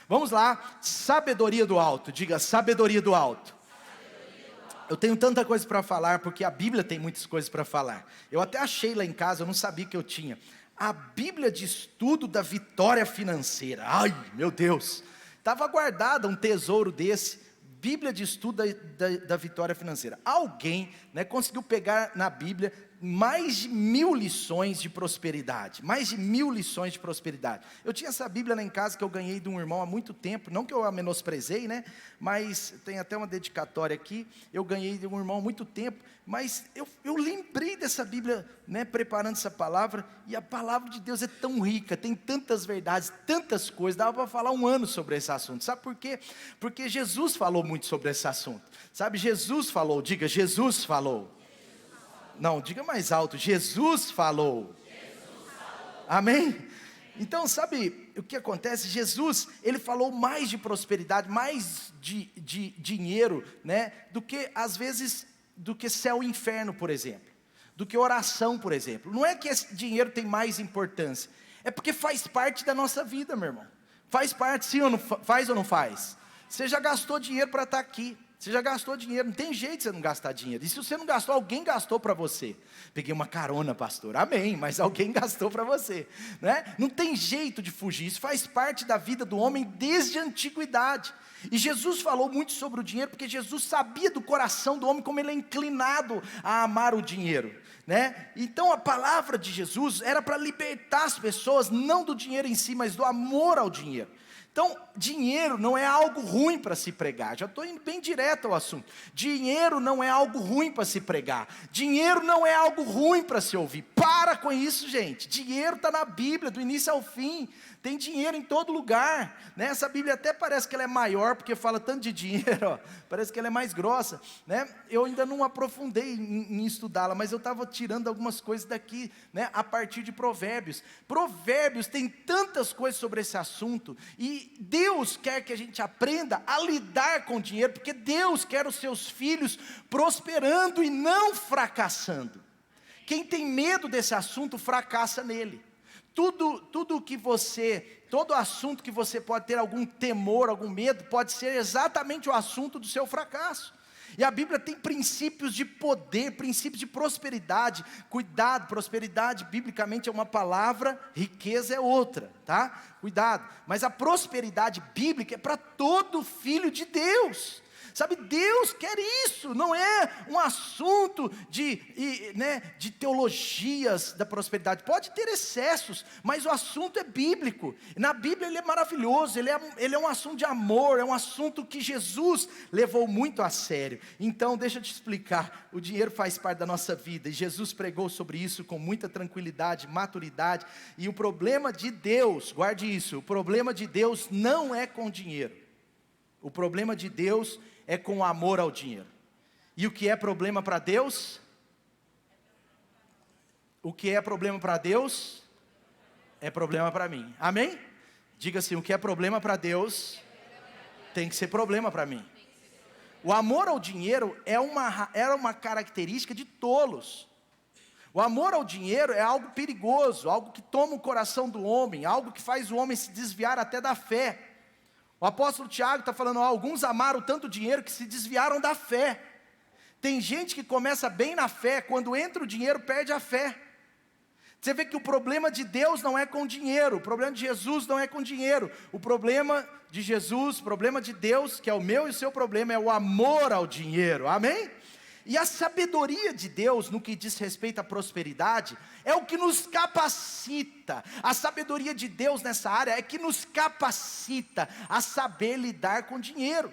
Vamos lá, sabedoria do alto. Diga, sabedoria do alto. Eu tenho tanta coisa para falar, porque a Bíblia tem muitas coisas para falar. Eu até achei lá em casa, eu não sabia que eu tinha. A Bíblia de estudo da vitória financeira. Ai, meu Deus. Estava guardado um tesouro desse. Bíblia de estudo da vitória financeira. Alguém, conseguiu pegar na Bíblia mais de 1000 lições de prosperidade. Mais de 1000 lições de prosperidade. Eu tinha essa Bíblia lá em casa que eu ganhei de um irmão há muito tempo. Não que eu a menosprezei, mas tem até uma dedicatória aqui. Eu ganhei de um irmão há muito tempo. Mas eu lembrei dessa Bíblia, preparando essa palavra. E a palavra de Deus é tão rica, tem tantas verdades, tantas coisas. Dava para falar um ano sobre esse assunto. Sabe por quê? Porque Jesus falou muito sobre esse assunto. Sabe, Jesus falou, diga, Jesus falou. Não, diga mais alto, Jesus falou. Amém? Então, sabe o que acontece? Jesus, ele falou mais de prosperidade, mais de dinheiro, do que, às vezes, do que céu e inferno, por exemplo. Do que oração, por exemplo. Não é que esse dinheiro tem mais importância, é porque faz parte da nossa vida, meu irmão. Faz parte, sim ou não faz ou não faz? Você já gastou dinheiro para estar aqui. Você já gastou dinheiro, não tem jeito de você não gastar dinheiro. E se você não gastou, alguém gastou para você. Peguei uma carona, pastor, amém, mas alguém gastou para você, Não tem jeito de fugir, isso faz parte da vida do homem desde a antiguidade. E Jesus falou muito sobre o dinheiro, porque Jesus sabia do coração do homem, como ele é inclinado a amar o dinheiro, Então a palavra de Jesus era para libertar as pessoas, não do dinheiro em si, mas do amor ao dinheiro. Então, dinheiro não é algo ruim para se pregar. Já estou indo bem direto ao assunto. Dinheiro não é algo ruim para se pregar. Dinheiro não é algo ruim para se ouvir. Para com isso, gente. Dinheiro está na Bíblia, do início ao fim. Tem dinheiro em todo lugar, Essa Bíblia até parece que ela é maior, porque fala tanto de dinheiro, ó. Parece que ela é mais grossa, Eu ainda não aprofundei em estudá-la, mas eu estava tirando algumas coisas daqui, a partir de Provérbios. Provérbios tem tantas coisas sobre esse assunto, e Deus quer que a gente aprenda a lidar com o dinheiro, porque Deus quer os seus filhos prosperando e não fracassando. Quem tem medo desse assunto, fracassa nele. Todo assunto que você pode ter algum temor, algum medo, pode ser exatamente o assunto do seu fracasso. E a Bíblia tem princípios de poder, princípios de prosperidade. Cuidado, prosperidade biblicamente é uma palavra, riqueza é outra, tá? Cuidado, mas a prosperidade bíblica é para todo filho de Deus. Sabe, Deus quer isso, não é um assunto de teologias da prosperidade. Pode ter excessos, mas o assunto é bíblico. Na Bíblia ele é maravilhoso, ele é um assunto de amor, é um assunto que Jesus levou muito a sério. Então, deixa eu te explicar, o dinheiro faz parte da nossa vida, e Jesus pregou sobre isso com muita tranquilidade, maturidade. E o problema de Deus, guarde isso, o problema de Deus não é com dinheiro. O problema de Deus é com amor ao dinheiro. E o que é problema para Deus? O que é problema para Deus é problema para mim. Amém? Diga assim, o que é problema para Deus tem que ser problema para mim. O amor ao dinheiro era uma característica de tolos. O amor ao dinheiro é algo perigoso, algo que toma o coração do homem, algo que faz o homem se desviar até da fé. O apóstolo Tiago está falando, alguns amaram tanto dinheiro que se desviaram da fé. Tem gente que começa bem na fé, quando entra o dinheiro perde a fé. Você vê que o problema de Deus não é com dinheiro, o problema de Jesus não é com dinheiro. O problema de Jesus, o problema de Deus, que é o meu e o seu problema, é o amor ao dinheiro, amém? E a sabedoria de Deus, no que diz respeito à prosperidade, é o que nos capacita. A sabedoria de Deus nessa área é que nos capacita a saber lidar com dinheiro.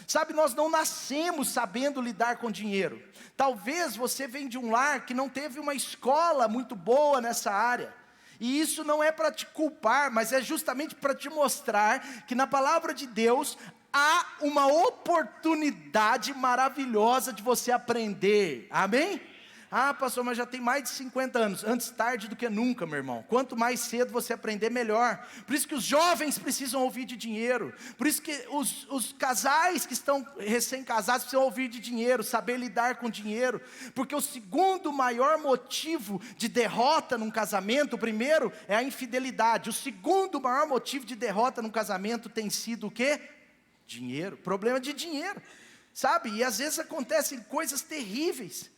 Sabe, nós não nascemos sabendo lidar com dinheiro. Talvez você venha de um lar que não teve uma escola muito boa nessa área. E isso não é para te culpar, mas é justamente para te mostrar que na palavra de Deus há uma oportunidade maravilhosa de você aprender, amém? Ah, pastor, mas já tem mais de 50 anos. Antes tarde do que nunca, meu irmão. Quanto mais cedo você aprender, melhor. Por isso que os jovens precisam ouvir de dinheiro. Por isso que os casais que estão recém-casados precisam ouvir de dinheiro, saber lidar com dinheiro. Porque o segundo maior motivo de derrota num casamento, o primeiro é a infidelidade. O segundo maior motivo de derrota num casamento tem sido o quê? Dinheiro. Problema de dinheiro. Sabe? E às vezes acontecem coisas terríveis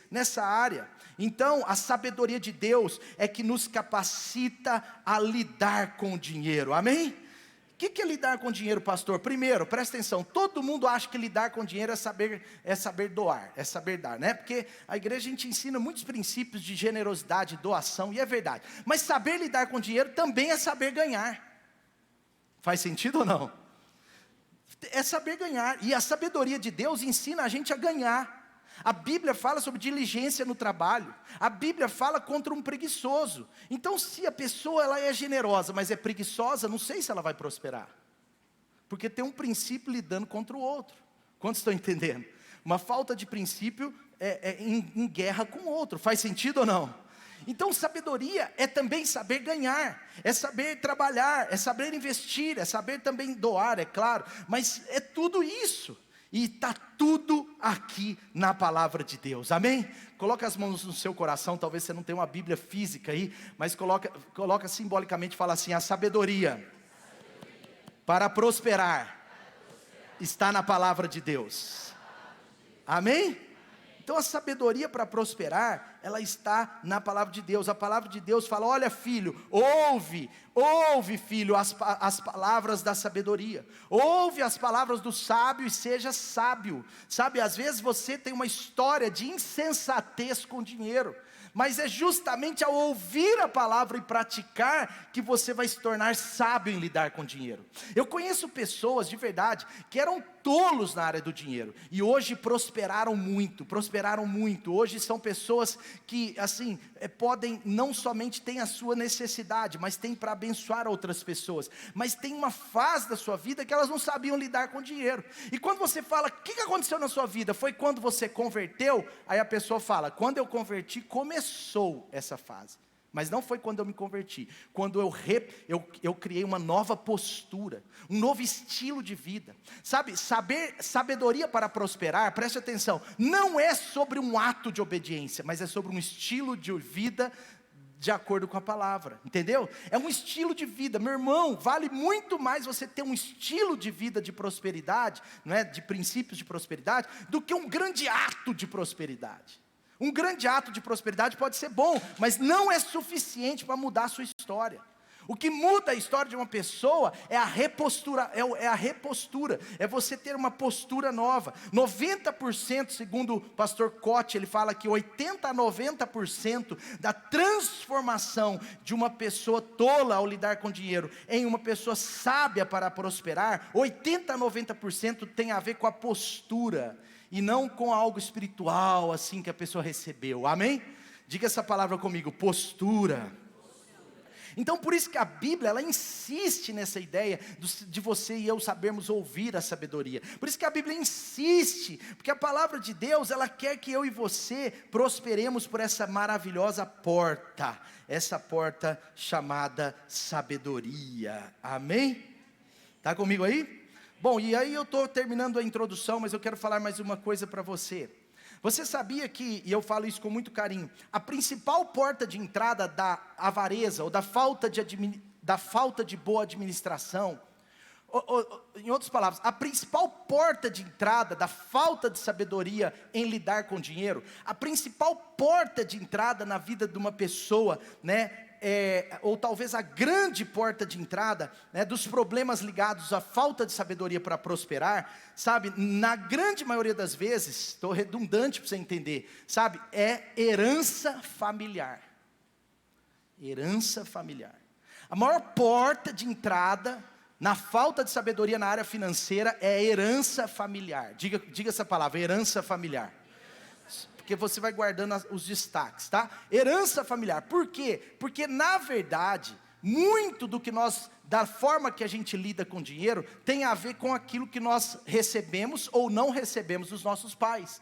nessa área. Então, a sabedoria de Deus é que nos capacita a lidar com o dinheiro, amém? O que é lidar com dinheiro, pastor? Primeiro, presta atenção, todo mundo acha que lidar com dinheiro é saber doar, é saber dar, né? Porque a igreja a gente ensina muitos princípios de generosidade, doação, e é verdade. Mas saber lidar com dinheiro também é saber ganhar. Faz sentido ou não? É saber ganhar, e a sabedoria de Deus ensina a gente a ganhar. A Bíblia fala sobre diligência no trabalho. A Bíblia fala contra um preguiçoso. Então, se a pessoa ela é generosa, mas é preguiçosa, não sei se ela vai prosperar. Porque tem um princípio lidando contra o outro. Quantos estão entendendo? Uma falta de princípio é em guerra com o outro. Faz sentido ou não? Então, sabedoria é também saber ganhar, é saber trabalhar, é saber investir, é saber também doar, é claro. Mas é tudo isso. E está tudo aqui na palavra de Deus, amém? Coloca as mãos no seu coração, talvez você não tenha uma Bíblia física aí, mas coloca simbolicamente e fala assim: a sabedoria para prosperar está na palavra de Deus, amém? Então a sabedoria para prosperar, ela está na palavra de Deus. A palavra de Deus fala: olha filho, ouve filho as palavras da sabedoria. Ouve as palavras do sábio e seja sábio. Sabe, às vezes você tem uma história de insensatez com dinheiro. Mas é justamente ao ouvir a palavra e praticar que você vai se tornar sábio em lidar com dinheiro. Eu conheço pessoas de verdade que eram tolos na área do dinheiro e hoje prosperaram muito. Hoje são pessoas que assim podem não somente ter a sua necessidade, mas tem para abençoar outras pessoas. Mas tem uma fase da sua vida que elas não sabiam lidar com dinheiro. E quando você fala: o que aconteceu na sua vida? Foi quando você converteu? Aí a pessoa fala: quando eu converti, começou essa fase. Mas não foi quando eu me converti. Quando eu criei uma nova postura, um novo estilo de vida. Sabe, sabedoria para prosperar, preste atenção, não é sobre um ato de obediência, mas é sobre um estilo de vida de acordo com a palavra, entendeu? É um estilo de vida, meu irmão, vale muito mais você ter um estilo de vida de prosperidade, não é, de princípios de prosperidade, do que um grande ato de prosperidade. Um grande ato de prosperidade pode ser bom, mas não é suficiente para mudar a sua história. O que muda a história de uma pessoa é a repostura, é você ter uma postura nova. 90%, segundo o pastor Cote, ele fala que 80 a 90% da transformação de uma pessoa tola ao lidar com dinheiro em uma pessoa sábia para prosperar, 80 a 90% tem a ver com a postura e não com algo espiritual assim que a pessoa recebeu, amém? Diga essa palavra comigo: postura. Então por isso que a Bíblia ela insiste nessa ideia de você e eu sabermos ouvir a sabedoria. Por isso que a Bíblia insiste, porque a palavra de Deus ela quer que eu e você prosperemos por essa maravilhosa porta, essa porta chamada sabedoria, amém? Está comigo aí? Bom, e aí eu estou terminando a introdução, mas eu quero falar mais uma coisa para você. Você sabia que, e eu falo isso com muito carinho, a principal porta de entrada da avareza, ou da falta de boa administração, em outras palavras, a principal porta de entrada da falta de sabedoria em lidar com dinheiro, a principal porta de entrada na vida de uma pessoa, né, ou talvez a grande porta de entrada, né, dos problemas ligados à falta de sabedoria para prosperar, sabe, na grande maioria das vezes, estou redundante para você entender, sabe, é herança familiar. Herança familiar. A maior porta de entrada na falta de sabedoria na área financeira é herança familiar. Diga essa palavra, herança familiar. Porque você vai guardando os destaques, tá? Herança familiar, por quê? Porque na verdade, muito do que da forma que a gente lida com dinheiro, tem a ver com aquilo que nós recebemos ou não recebemos dos nossos pais.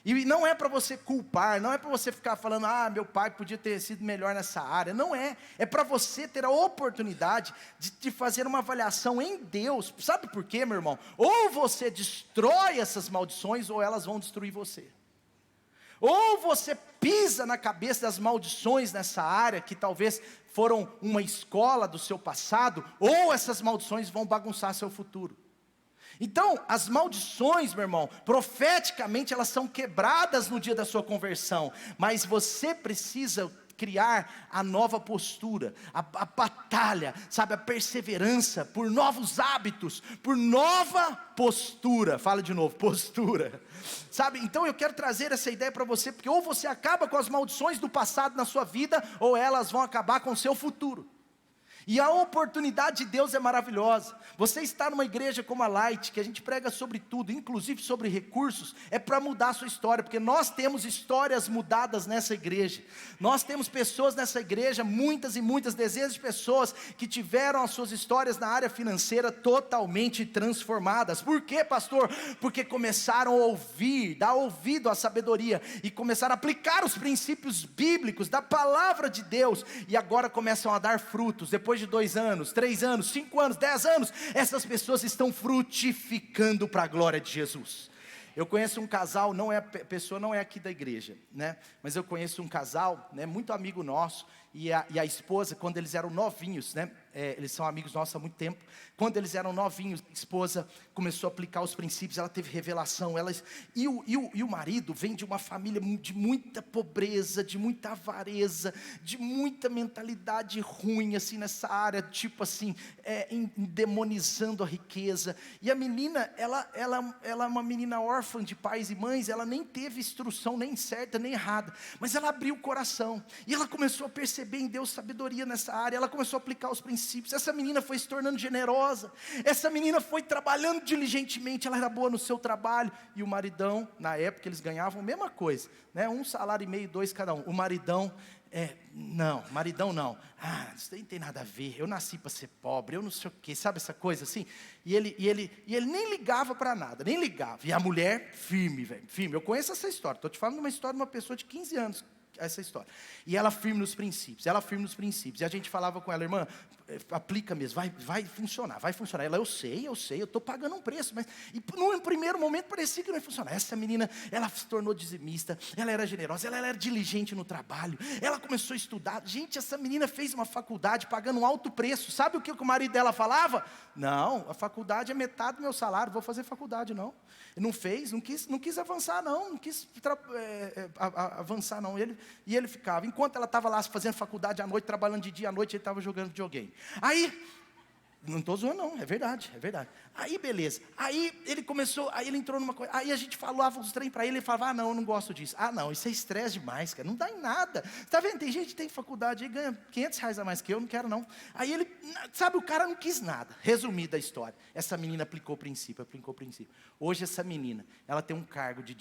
E não é para você culpar, não é para você ficar falando, meu pai podia ter sido melhor nessa área. Não é, é para você ter a oportunidade de fazer uma avaliação em Deus. Sabe por quê, meu irmão? Ou você destrói essas maldições, ou elas vão destruir você. Ou você pisa na cabeça das maldições nessa área, que talvez foram uma escola do seu passado, ou essas maldições vão bagunçar seu futuro. Então, as maldições, meu irmão, profeticamente elas são quebradas no dia da sua conversão, mas você precisa criar a nova postura, a batalha, sabe, a perseverança por novos hábitos, por nova postura. Fala de novo, postura. Sabe, então eu quero trazer essa ideia para você, porque ou você acaba com as maldições do passado na sua vida, ou elas vão acabar com o seu futuro. E a oportunidade de Deus é maravilhosa. Você está numa igreja como a Light, que a gente prega sobre tudo, inclusive sobre recursos, é para mudar a sua história, porque nós temos histórias mudadas nessa igreja. Nós temos pessoas nessa igreja, muitas e muitas, dezenas de pessoas que tiveram as suas histórias na área financeira totalmente transformadas. Por quê, pastor? Porque começaram a ouvir, dar ouvido à sabedoria, e começaram a aplicar os princípios bíblicos da palavra de Deus, e agora começam a dar frutos. Depois de 2 anos, 3 anos, 5 anos, 10 anos, essas pessoas estão frutificando para a glória de Jesus. Eu conheço um casal, a pessoa não é aqui da igreja, né? Mas eu conheço um casal, né, muito amigo nosso, e a esposa, quando eles eram novinhos, né? Eles são amigos nossos há muito tempo. Quando eles eram novinhos, a esposa começou a aplicar os princípios, ela teve revelação, e o marido vem de uma família de muita pobreza, de muita avareza, de muita mentalidade ruim, assim, nessa área, tipo assim, demonizando a riqueza. E a menina, ela é uma menina órfã de pais e mães, ela nem teve instrução nem certa nem errada, mas ela abriu o coração, e ela começou a perceber em Deus sabedoria nessa área, ela começou a aplicar os princípios. Essa menina foi se tornando generosa, essa menina foi trabalhando diligentemente, ela era boa no seu trabalho, e o maridão, na época eles ganhavam a mesma coisa, né? 1,5 salário, 2 cada um. O maridão, maridão não, isso daí não tem nada a ver, eu nasci para ser pobre, eu não sei o que, sabe essa coisa assim, e ele nem ligava para nada, nem ligava, e a mulher firme, velho, firme. Eu conheço essa história, estou te falando de uma história de uma pessoa de 15 anos, essa história, e ela firme nos princípios, e a gente falava com ela, irmã, aplica mesmo, vai funcionar, ela, eu sei, eu estou pagando um preço, mas no primeiro momento parecia que não ia funcionar. Essa menina, ela se tornou dizimista, ela era generosa, ela era diligente no trabalho, ela começou a estudar. Gente, essa menina fez uma faculdade pagando um alto preço. Sabe o que o marido dela falava? Não, a faculdade é metade do meu salário, vou fazer faculdade não. Não fez, não quis avançar não quis avançar não. E ele ficava, enquanto ela estava lá fazendo faculdade à noite, trabalhando de dia à noite, ele estava jogando videogame. Aí, não estou zoando não, é verdade. Aí beleza, aí ele entrou numa coisa, aí a gente falava uns trem para ele falava, não, eu não gosto disso. Não, isso é estresse demais, cara, não dá em nada. Está vendo, tem gente que tem faculdade e ganha R$500 a mais que eu, não quero não. Aí ele, sabe, o cara não quis nada. Resumida a história, essa menina aplicou o princípio. Hoje essa menina, ela tem um cargo de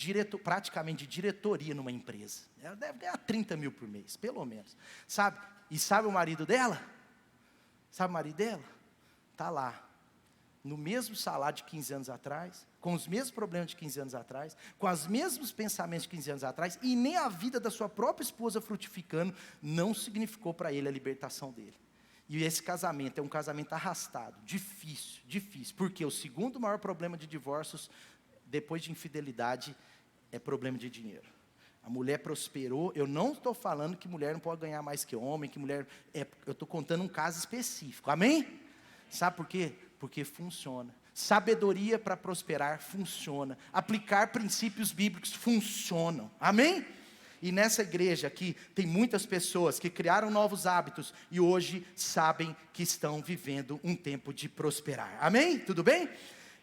praticamente de diretoria numa empresa. Ela deve ganhar 30 mil por mês, pelo menos, sabe? E sabe o marido dela? Está lá, no mesmo salário de 15 anos atrás, com os mesmos problemas de 15 anos atrás, com os mesmos pensamentos de 15 anos atrás, e nem a vida da sua própria esposa frutificando, não significou para ele a libertação dele. E esse casamento é um casamento arrastado, difícil, porque o segundo maior problema de divórcios, depois de infidelidade, é problema de dinheiro. A mulher prosperou, eu não estou falando que mulher não pode ganhar mais que homem, eu estou contando um caso específico, amém? Sabe por quê? Porque funciona. Sabedoria para prosperar funciona. Aplicar princípios bíblicos funcionam. Amém? E nessa igreja aqui tem muitas pessoas que criaram novos hábitos e hoje sabem que estão vivendo um tempo de prosperar. Amém? Tudo bem?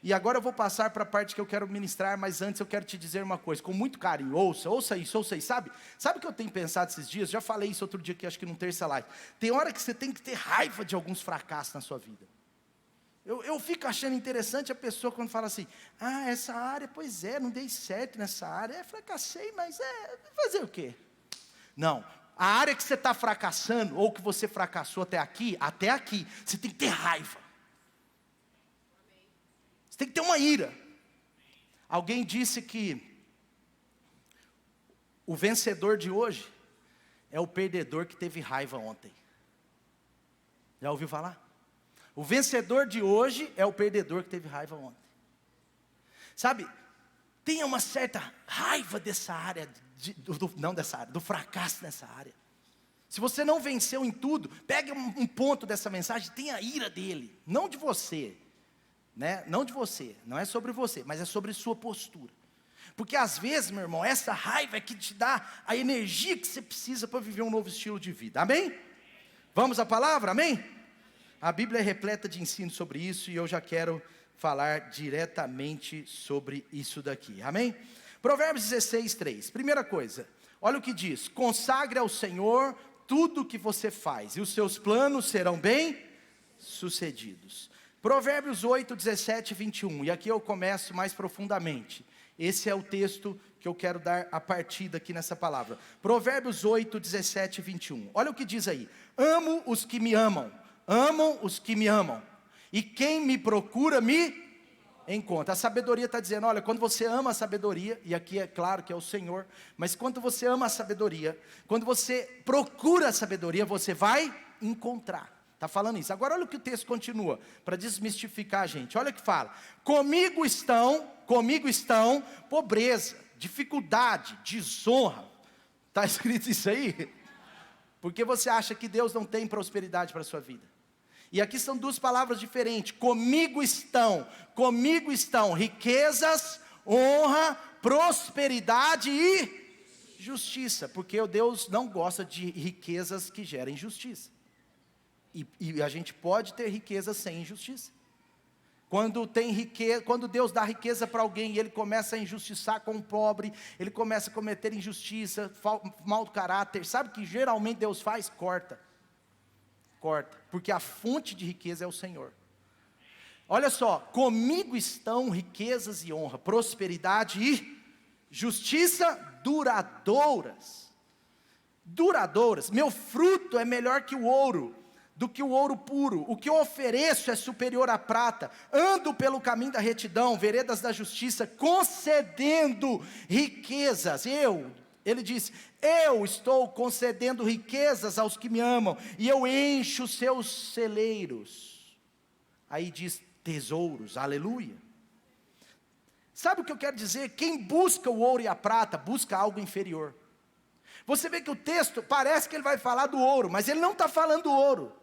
E agora eu vou passar para a parte que eu quero ministrar, mas antes eu quero te dizer uma coisa, com muito carinho, ouça isso, sabe o que eu tenho pensado esses dias? Já falei isso outro dia aqui, acho que num terça live. Tem hora que você tem que ter raiva de alguns fracassos na sua vida. Eu fico achando interessante a pessoa quando fala assim, essa área, pois não dei certo nessa área, fracassei, mas fazer o quê? Não, a área que você está fracassando, ou que você fracassou até aqui, você tem que ter raiva. Você tem que ter uma ira. Alguém disse que O vencedor de hoje é o perdedor que teve raiva ontem. Já ouviu falar? O vencedor de hoje é o perdedor que teve raiva ontem. Sabe, tenha uma certa raiva dessa área, não dessa área, do fracasso nessa área. Se você não venceu em tudo, pegue um ponto dessa mensagem, tenha a ira dele, não de você, né? Não de você, não é sobre você, mas é sobre sua postura. Porque às vezes, meu irmão, essa raiva é que te dá a energia que você precisa para viver um novo estilo de vida, amém? Vamos à palavra, amém? A Bíblia é repleta de ensino sobre isso e eu já quero falar diretamente sobre isso daqui, amém? Provérbios 16, 3, primeira coisa, olha o que diz: consagre ao Senhor tudo o que você faz, e os seus planos serão bem sucedidos. Provérbios 8, 17 e 21, e aqui eu começo mais profundamente. Esse é o texto que eu quero dar a partida aqui nessa palavra. Provérbios 8, 17 e 21, olha o que diz aí: amo os que me amam, amam os que me amam, e quem me procura me encontra. A sabedoria está dizendo, olha, quando você ama a sabedoria, e aqui é claro que é o Senhor, mas quando você ama a sabedoria, quando você procura a sabedoria, você vai encontrar. Está falando isso. Agora olha o que o texto continua, para desmistificar a gente. Olha o que fala: comigo estão pobreza, dificuldade, desonra. Está escrito isso aí? Porque você acha que Deus não tem prosperidade para a sua vida. E aqui são duas palavras diferentes: comigo estão riquezas, honra, prosperidade e justiça. Porque o Deus não gosta de riquezas que gerem injustiça. E a gente pode ter riqueza sem injustiça. Quando Deus dá riqueza para alguém e ele começa a injustiçar com o pobre, ele começa a cometer injustiça, mau caráter, sabe o que geralmente Deus faz? Corta, porque a fonte de riqueza é o Senhor. Olha só, comigo estão riquezas e honra, prosperidade e justiça duradouras. Meu fruto é melhor que o ouro, do que o ouro puro, o que eu ofereço é superior à prata, ando pelo caminho da retidão, veredas da justiça, concedendo riquezas, ele diz, eu estou concedendo riquezas aos que me amam, e eu encho seus celeiros, aí diz tesouros, aleluia. Sabe o que eu quero dizer? Quem busca o ouro e a prata, busca algo inferior. Você vê que o texto, parece que ele vai falar do ouro, mas ele não está falando do ouro.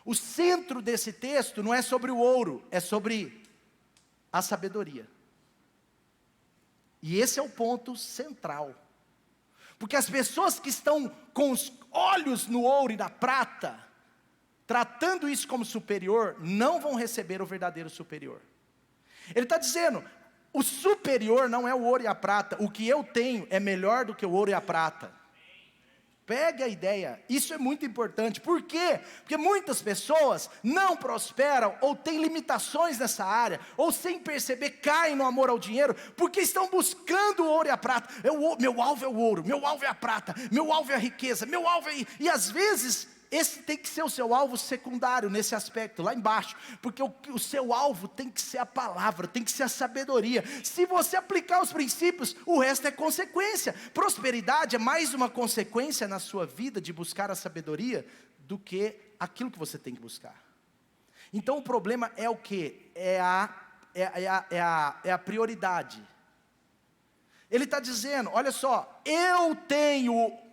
O centro desse texto não é sobre o ouro, é sobre a sabedoria. E esse é o ponto central. Porque as pessoas que estão com os olhos no ouro e na prata, tratando isso como superior, não vão receber o verdadeiro superior. Ele está dizendo, o superior não é o ouro e a prata, o que eu tenho é melhor do que o ouro e a prata. Pegue a ideia, isso é muito importante. Por quê? Porque muitas pessoas não prosperam, ou têm limitações nessa área, ou sem perceber caem no amor ao dinheiro, porque estão buscando o ouro e a prata. Meu alvo é o ouro, meu alvo é a prata, meu alvo é a riqueza, meu alvo é... E às vezes, esse tem que ser o seu alvo secundário nesse aspecto, lá embaixo, porque o seu alvo tem que ser a palavra, tem que ser a sabedoria. Se você aplicar os princípios, o resto é consequência. Prosperidade é mais uma consequência na sua vida de buscar a sabedoria, do que aquilo que você tem que buscar. Então o problema é o quê? É a prioridade. Ele está dizendo, olha só, eu tenho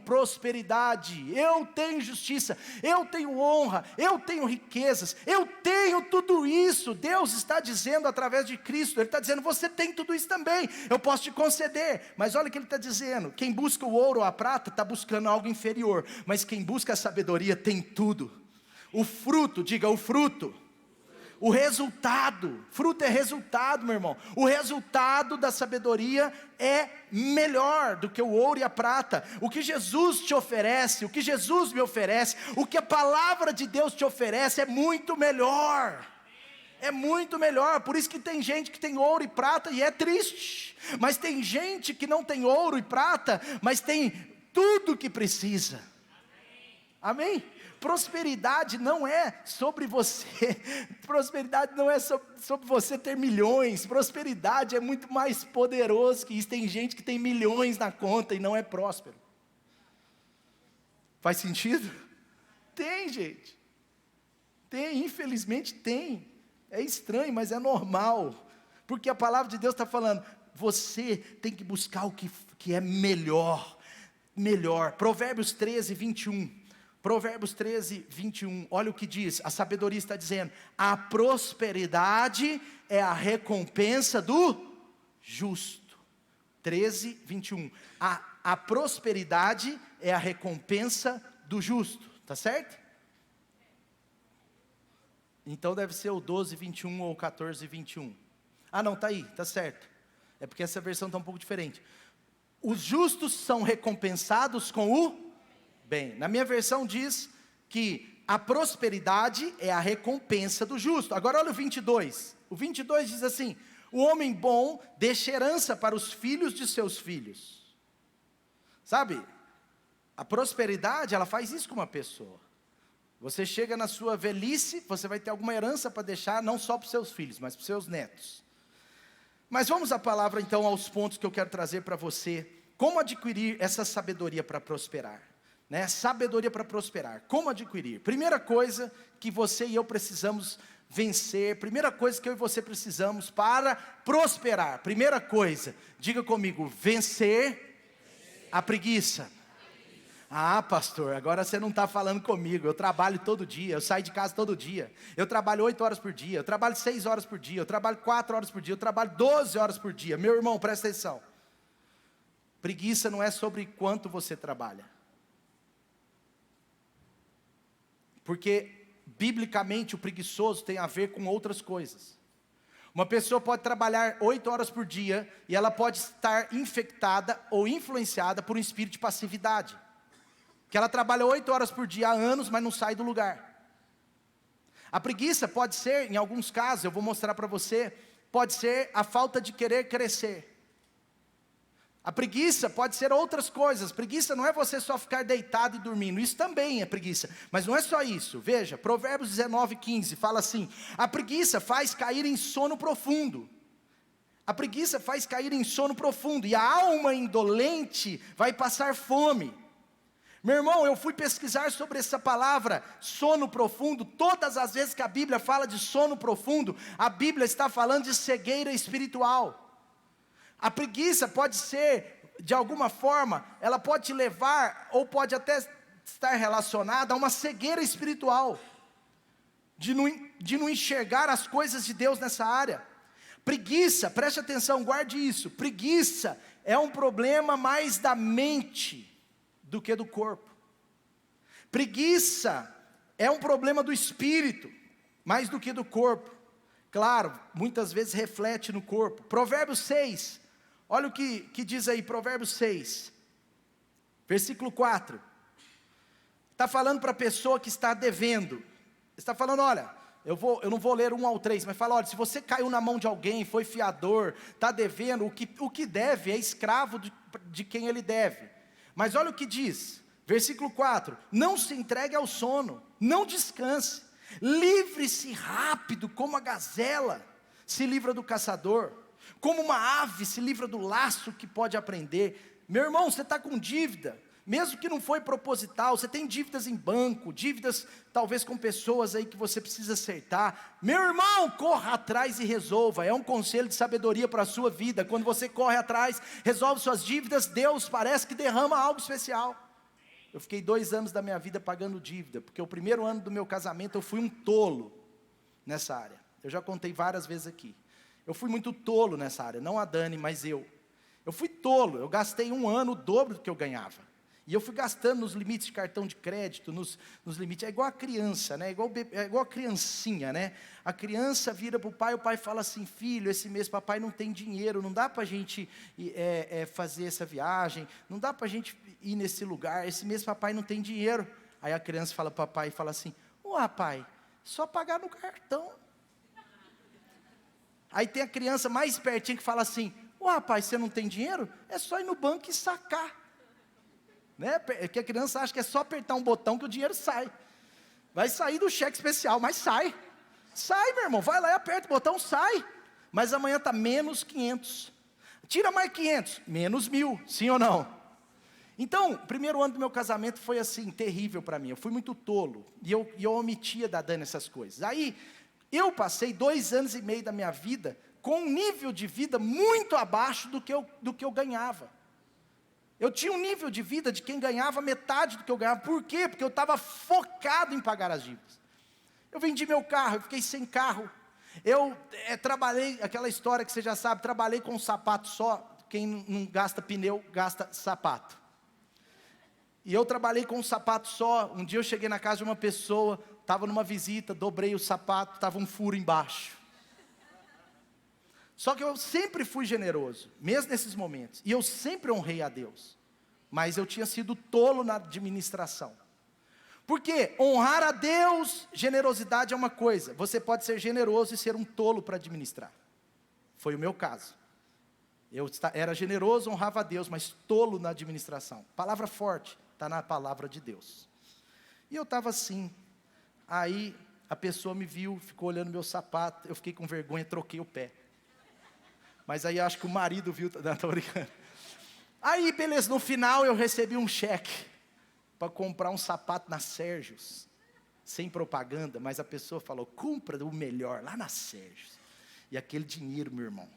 prosperidade, eu tenho justiça, eu tenho honra, eu tenho riquezas, eu tenho tudo isso. Deus está dizendo através de Cristo, Ele está dizendo, você tem tudo isso também, eu posso te conceder. Mas olha o que Ele está dizendo, quem busca o ouro ou a prata, está buscando algo inferior, mas quem busca a sabedoria tem tudo. O fruto, diga o fruto. O resultado, fruto é resultado, meu irmão. O resultado da sabedoria é melhor do que o ouro e a prata. O que Jesus te oferece, o que Jesus me oferece, o que a palavra de Deus te oferece é muito melhor. É muito melhor, por isso que tem gente que tem ouro e prata e é triste. Mas tem gente que não tem ouro e prata, mas tem tudo o que precisa. Amém? Prosperidade não é sobre você, prosperidade não é sobre você ter milhões, prosperidade é muito mais poderoso que isso. Tem gente que tem milhões na conta e não é próspero. Faz sentido? Tem, gente. Tem, infelizmente tem. É estranho, mas é normal. Porque a palavra de Deus está falando, você tem que buscar o que é melhor. Melhor. Provérbios 13, 21. Provérbios 13, 21. Olha o que diz, a sabedoria está dizendo, a prosperidade é a recompensa do justo. 13, 21. A prosperidade é a recompensa do justo. Está certo? Então deve ser o 12, 21 ou 14, 21. Ah não, está aí, está certo. É porque essa versão está um pouco diferente. Os justos são recompensados com o bem. Na minha versão diz que a prosperidade é a recompensa do justo. Agora olha o 22. O 22 diz assim, o homem bom deixa herança para os filhos de seus filhos. Sabe, a prosperidade, ela faz isso com uma pessoa. Você chega na sua velhice, você vai ter alguma herança para deixar, não só para os seus filhos, mas para os seus netos. Mas vamos à palavra então, aos pontos que eu quero trazer para você. Como adquirir essa sabedoria para prosperar? Né? Sabedoria para prosperar. Como adquirir? Primeira coisa que você e eu precisamos vencer, primeira coisa que eu e você precisamos para prosperar. Primeira coisa, diga comigo, vencer a preguiça. Ah, pastor, agora você não está falando comigo. Eu trabalho todo dia, eu saio de casa todo dia. Eu trabalho 8 horas por dia, eu trabalho 6 horas por dia, eu trabalho 4 horas por dia, eu trabalho 12 horas por dia. Meu irmão, presta atenção. Preguiça não é sobre quanto você trabalha. Porque, biblicamente, o preguiçoso tem a ver com outras coisas. Uma pessoa pode trabalhar 8 horas por dia e ela pode estar infectada ou influenciada por um espírito de passividade. Que ela trabalha 8 horas por dia há anos, mas não sai do lugar. A preguiça pode ser, em alguns casos, eu vou mostrar para você, pode ser a falta de querer crescer. A preguiça pode ser outras coisas. Preguiça não é você só ficar deitado e dormindo, isso também é preguiça, mas não é só isso. Veja, Provérbios 19, 15, fala assim, a preguiça faz cair em sono profundo. A preguiça faz cair em sono profundo, e a alma indolente vai passar fome. Meu irmão, eu fui pesquisar sobre essa palavra, sono profundo. Todas as vezes que a Bíblia fala de sono profundo, a Bíblia está falando de cegueira espiritual. A preguiça pode ser, de alguma forma, ela pode te levar, ou pode até estar relacionada a uma cegueira espiritual, de não enxergar as coisas de Deus nessa área. Preguiça, preste atenção, guarde isso, preguiça é um problema mais da mente do que do corpo. Preguiça é um problema do espírito, mais do que do corpo. Claro, muitas vezes reflete no corpo. Provérbios 6, olha o que diz aí, Provérbios 6, versículo 4. Está falando para a pessoa que está devendo. Está falando, olha, eu não vou ler 1 ao 3, mas fala, olha, se você caiu na mão de alguém, foi fiador, está devendo, o que deve é escravo de quem ele deve. Mas olha o que diz, versículo 4, não se entregue ao sono, não descanse, livre-se rápido como a gazela se livra do caçador, como uma ave se livra do laço que pode aprender. Meu irmão, você está com dívida, mesmo que não foi proposital, você tem dívidas em banco, dívidas talvez com pessoas aí que você precisa acertar. Meu irmão, corra atrás e resolva, é um conselho de sabedoria para a sua vida. Quando você corre atrás, resolve suas dívidas, Deus parece que derrama algo especial. Eu fiquei 2 anos da minha vida pagando dívida, porque o primeiro ano do meu casamento eu fui um tolo nessa área. Eu já contei várias vezes aqui. Eu fui muito tolo nessa área, não a Dani, mas eu. Eu fui tolo, eu gastei 1 ano o dobro do que eu ganhava. E eu fui gastando nos limites de cartão de crédito, nos limites, é igual a criança, né? É igual a criancinha, né? A criança vira para o pai fala assim, filho, esse mês papai não tem dinheiro, não dá para a gente fazer essa viagem, não dá para a gente ir nesse lugar, esse mês papai não tem dinheiro. Aí a criança fala para o papai e fala assim, pai, só pagar no cartão. Aí tem a criança mais espertinha que fala assim, pai, você não tem dinheiro? É só ir no banco e sacar. Né? Que a criança acha que é só apertar um botão que o dinheiro sai. Vai sair do cheque especial, mas sai. Sai, meu irmão, vai lá e aperta o botão, sai. Mas amanhã está menos 500. Tira mais 500, menos 1.000, sim ou não? Então, o primeiro ano do meu casamento foi assim, terrível para mim. Eu fui muito tolo, e eu omitia da Dani essas coisas. Aí, eu passei 2 anos e meio da minha vida com um nível de vida muito abaixo do que eu ganhava. Eu tinha um nível de vida de quem ganhava metade do que eu ganhava. Por quê? Porque eu estava focado em pagar as dívidas. Eu vendi meu carro, eu fiquei sem carro. Eu trabalhei, aquela história que você já sabe, trabalhei com um sapato só. Quem não gasta pneu, gasta sapato. E eu trabalhei com um sapato só. Um dia eu cheguei na casa de uma pessoa, estava numa visita, dobrei o sapato, estava um furo embaixo. Só que eu sempre fui generoso, mesmo nesses momentos. E eu sempre honrei a Deus. Mas eu tinha sido tolo na administração. Porque honrar a Deus, generosidade é uma coisa. Você pode ser generoso e ser um tolo para administrar. Foi o meu caso. Eu era generoso, honrava a Deus, mas tolo na administração. Palavra forte, está na palavra de Deus. E eu estava assim. Aí a pessoa me viu, ficou olhando meu sapato. Eu fiquei com vergonha, troquei o pé. Mas aí acho que o marido viu, não, estou brincando. Aí beleza, no final eu recebi um cheque para comprar um sapato na Sérgios, sem propaganda, mas a pessoa falou, compra o melhor lá na Sérgios. E aquele dinheiro, meu irmão,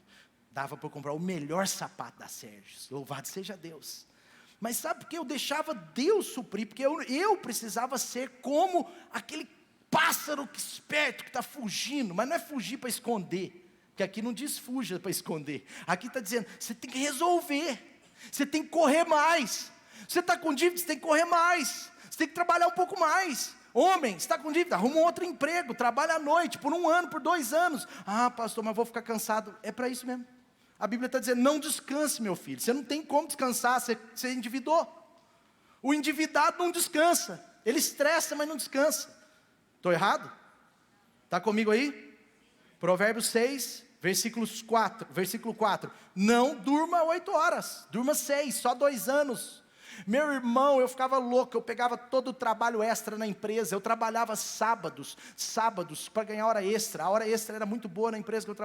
dava para comprar o melhor sapato da Sérgios, louvado seja Deus. Mas sabe por que eu deixava Deus suprir? Porque eu precisava ser como aquele pássaro esperto que está fugindo, mas não é fugir para esconder, porque aqui não diz fuja para esconder, aqui está dizendo, você tem que resolver, você tem que correr mais. Você está com dívida, você tem que correr mais. Você tem que trabalhar um pouco mais. Homem, está com dívida, arruma um outro emprego, trabalha à noite, por 1 ano, por 2 anos. Ah, pastor, mas vou ficar cansado. É para isso mesmo. A Bíblia está dizendo, não descanse, meu filho. Você não tem como descansar, você endividou. O endividado não descansa. Ele estressa, mas não descansa. Estou errado? Está comigo aí? Provérbios 6, versículo 4. Não durma 8 horas, durma 6, só 2 anos. Meu irmão, eu ficava louco, eu pegava todo o trabalho extra na empresa, eu trabalhava sábados para ganhar hora extra. A hora extra era muito boa na empresa que eu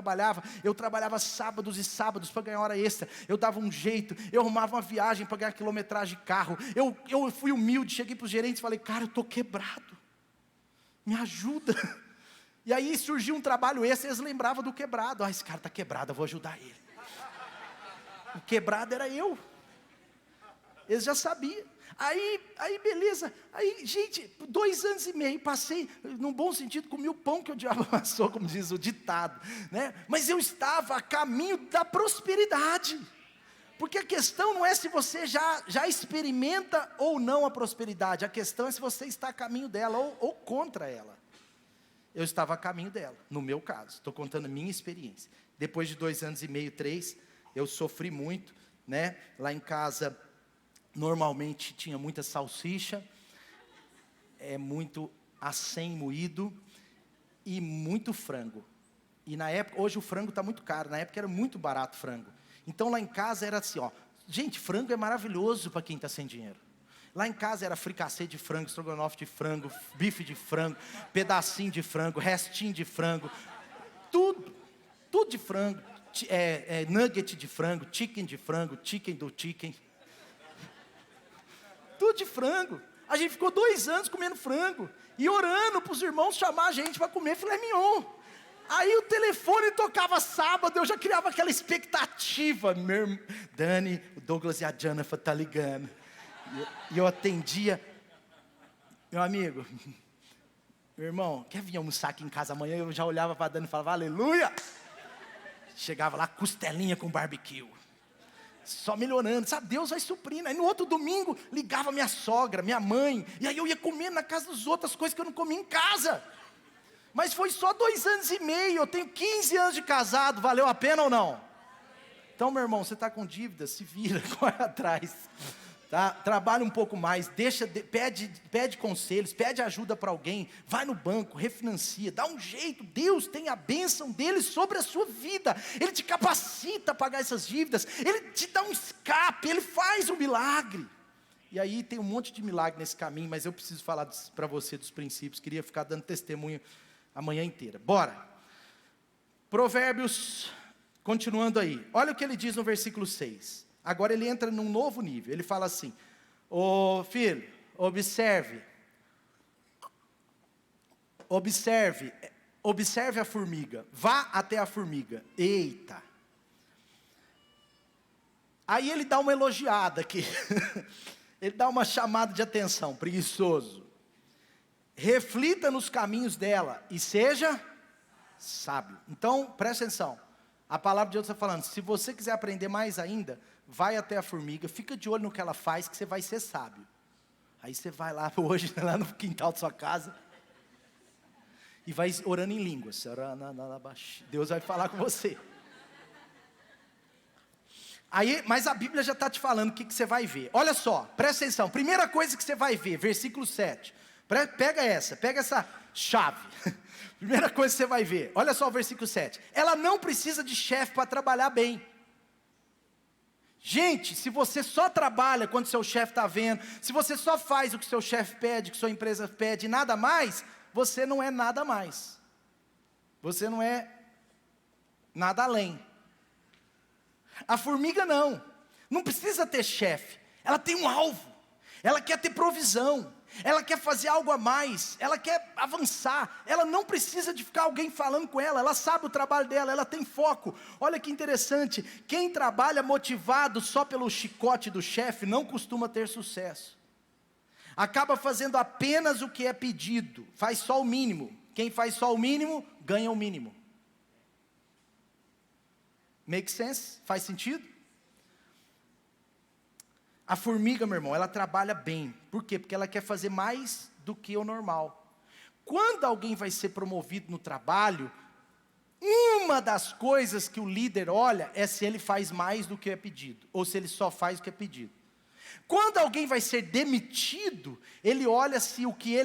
trabalhava sábados e sábados para ganhar hora extra. Eu dava um jeito, eu arrumava uma viagem para ganhar quilometragem de carro. Eu fui humilde, cheguei para os gerentes e falei, cara, eu estou quebrado, me ajuda. E aí surgiu um trabalho extra, eles lembravam do quebrado. Esse cara está quebrado, eu vou ajudar ele. O quebrado era eu. Eles já sabiam. Aí beleza. Aí, gente, 2 anos e meio, passei, num bom sentido, comi o pão que o diabo amassou, como diz o ditado, né? Mas eu estava a caminho da prosperidade. Porque a questão não é se você já experimenta ou não a prosperidade. A questão é se você está a caminho dela ou contra ela. Eu estava a caminho dela, no meu caso. Estou contando a minha experiência. Depois de 2 anos e meio, 3, eu sofri muito, né? Lá em casa, normalmente tinha muita salsicha, muito acém moído e muito frango. E na época, hoje o frango está muito caro, na época era muito barato o frango. Então lá em casa era assim, ó, gente, frango é maravilhoso para quem está sem dinheiro. Lá em casa era fricassê de frango, estrogonofe de frango, bife de frango, pedacinho de frango, restinho de frango, tudo de frango, nugget de frango, chicken de frango, chicken do chicken, tudo de frango. A gente ficou 2 anos comendo frango e orando para os irmãos chamar a gente para comer filé mignon. Aí o telefone tocava sábado, eu já criava aquela expectativa. Dani, o Douglas e a Jennifer tá ligando. E eu atendia. Meu amigo, meu irmão, quer vir almoçar aqui em casa amanhã? Eu já olhava para a Dani e falava, aleluia. Chegava lá, costelinha com barbecue. Só melhorando, sabe? Deus vai suprindo. Aí no outro domingo, ligava minha sogra, minha mãe. E aí eu ia comer na casa dos outros, coisas que eu não comia em casa. Mas foi só 2 anos e meio, eu tenho 15 anos de casado, valeu a pena ou não? Então, meu irmão, você está com dívida, se vira, corre atrás. Tá? Trabalha um pouco mais, pede conselhos, pede ajuda para alguém, vai no banco, refinancia, dá um jeito. Deus tem a bênção dele sobre a sua vida. Ele te capacita a pagar essas dívidas, ele te dá um escape, ele faz um milagre. E aí tem um monte de milagre nesse caminho, mas eu preciso falar para você dos princípios. Queria ficar dando testemunho a manhã inteira. Bora. Provérbios, continuando aí. Olha o que ele diz no versículo 6. Agora ele entra num novo nível. Ele fala assim: ô filho, observe a formiga. Vá até a formiga. Eita. Aí ele dá uma elogiada aqui. Ele dá uma chamada de atenção, preguiçoso. Reflita nos caminhos dela e seja sábio. Então, presta atenção. A palavra de Deus está falando, se você quiser aprender mais ainda, vai até a formiga, fica de olho no que ela faz, que você vai ser sábio. Aí você vai lá hoje, lá no quintal da sua casa, e vai orando em línguas. Deus vai falar com você. Aí, mas a Bíblia já está te falando o que você vai ver. Olha só, presta atenção. Primeira coisa que você vai ver, versículo 7. Pega essa chave. Primeira coisa que você vai ver. Olha só o versículo 7. Ela não precisa de chefe para trabalhar bem. Gente, se você só trabalha quando seu chefe está vendo, se você só faz o que seu chefe pede, o que sua empresa pede, nada mais, você não é nada mais. Você não é nada além. A formiga não precisa ter chefe, ela tem um alvo, ela quer ter provisão, ela quer fazer algo a mais, ela quer avançar, ela não precisa de ficar alguém falando com ela sabe o trabalho dela, ela tem foco. Olha que interessante, quem trabalha motivado só pelo chicote do chefe, não costuma ter sucesso, acaba fazendo apenas o que é pedido, faz só o mínimo. Quem faz só o mínimo, ganha o mínimo. Make sense? Faz sentido? A formiga, meu irmão, ela trabalha bem. Por quê? Porque ela quer fazer mais do que o normal. Quando alguém vai ser promovido no trabalho, uma das coisas que o líder olha é se ele faz mais do que é pedido, ou se ele só faz o que é pedido. Quando alguém vai ser demitido, ele olha se o que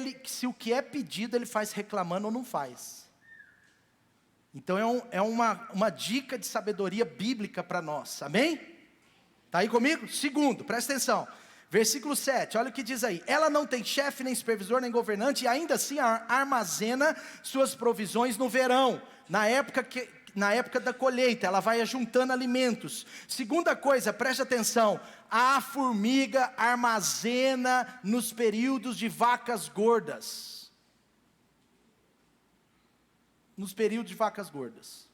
é pedido ele faz reclamando ou não faz. Então é uma dica de sabedoria bíblica para nós, amém? Está aí comigo? Segundo, presta atenção, versículo 7, olha o que diz aí. Ela não tem chefe, nem supervisor, nem governante, e ainda assim armazena suas provisões no verão, na época da colheita, ela vai ajuntando alimentos. Segunda coisa, preste atenção, a formiga armazena nos períodos de vacas gordas. Nos períodos de vacas gordas.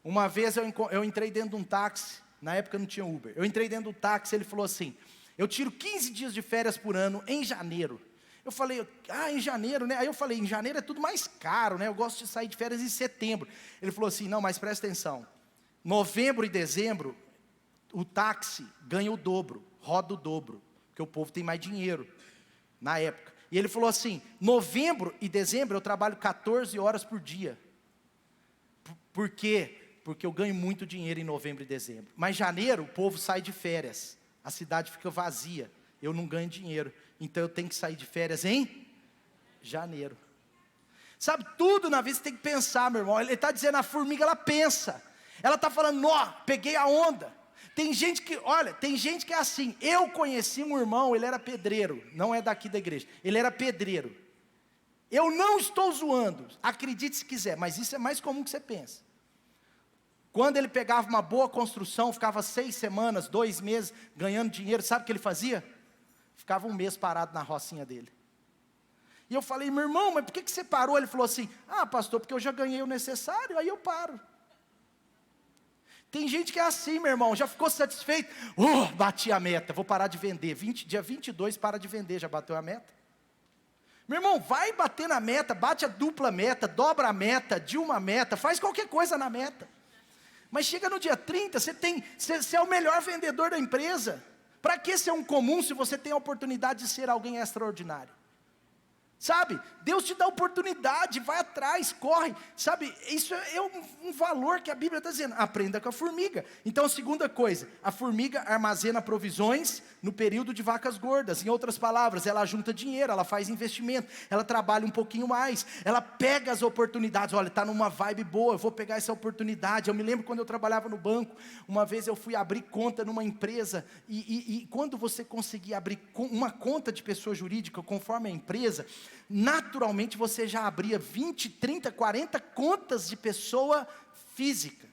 Uma vez eu entrei dentro de um táxi, na época não tinha Uber, eu entrei dentro do táxi, ele falou assim, eu tiro 15 dias de férias por ano, em janeiro. Eu falei, em janeiro, né? Aí eu falei, em janeiro é tudo mais caro, né? Eu gosto de sair de férias em setembro. Ele falou assim, não, mas presta atenção, novembro e dezembro, o táxi ganha o dobro, roda o dobro, porque o povo tem mais dinheiro, na época. E ele falou assim, novembro e dezembro eu trabalho 14 horas por dia. Por quê? Porque eu ganho muito dinheiro em novembro e dezembro. Mas janeiro o povo sai de férias, a cidade fica vazia, eu não ganho dinheiro. Então eu tenho que sair de férias em janeiro. Sabe, tudo na vida você tem que pensar, meu irmão. Ele está dizendo, a formiga ela pensa. Ela está falando, peguei a onda. Tem gente que é assim. Eu conheci um irmão, ele era pedreiro, não é daqui da igreja, ele era pedreiro. Eu não estou zoando, acredite se quiser, mas isso é mais comum que você pensa. Quando ele pegava uma boa construção, ficava 6 semanas, 2 meses, ganhando dinheiro, sabe o que ele fazia? Ficava 1 mês parado na rocinha dele. E eu falei, meu irmão, mas por que você parou? Ele falou assim, pastor, porque eu já ganhei o necessário, aí eu paro. Tem gente que é assim, meu irmão, já ficou satisfeito, bati a meta, vou parar de vender, dia 22 para de vender, já bateu a meta? Meu irmão, vai bater na meta, bate a dupla meta, dobra a meta, de uma meta, faz qualquer coisa na meta. Mas chega no dia 30, você é o melhor vendedor da empresa. Para que ser um comum se você tem a oportunidade de ser alguém extraordinário? Sabe, Deus te dá oportunidade, vai atrás, corre, sabe, isso é um valor que a Bíblia está dizendo, aprenda com a formiga. Então a segunda coisa, a formiga armazena provisões no período de vacas gordas, em outras palavras, ela junta dinheiro, ela faz investimento, ela trabalha um pouquinho mais, ela pega as oportunidades, olha, está numa vibe boa, eu vou pegar essa oportunidade. Eu me lembro quando eu trabalhava no banco, uma vez eu fui abrir conta numa empresa, e quando você conseguir abrir uma conta de pessoa jurídica, conforme a empresa, naturalmente você já abria 20, 30, 40 contas de pessoa física.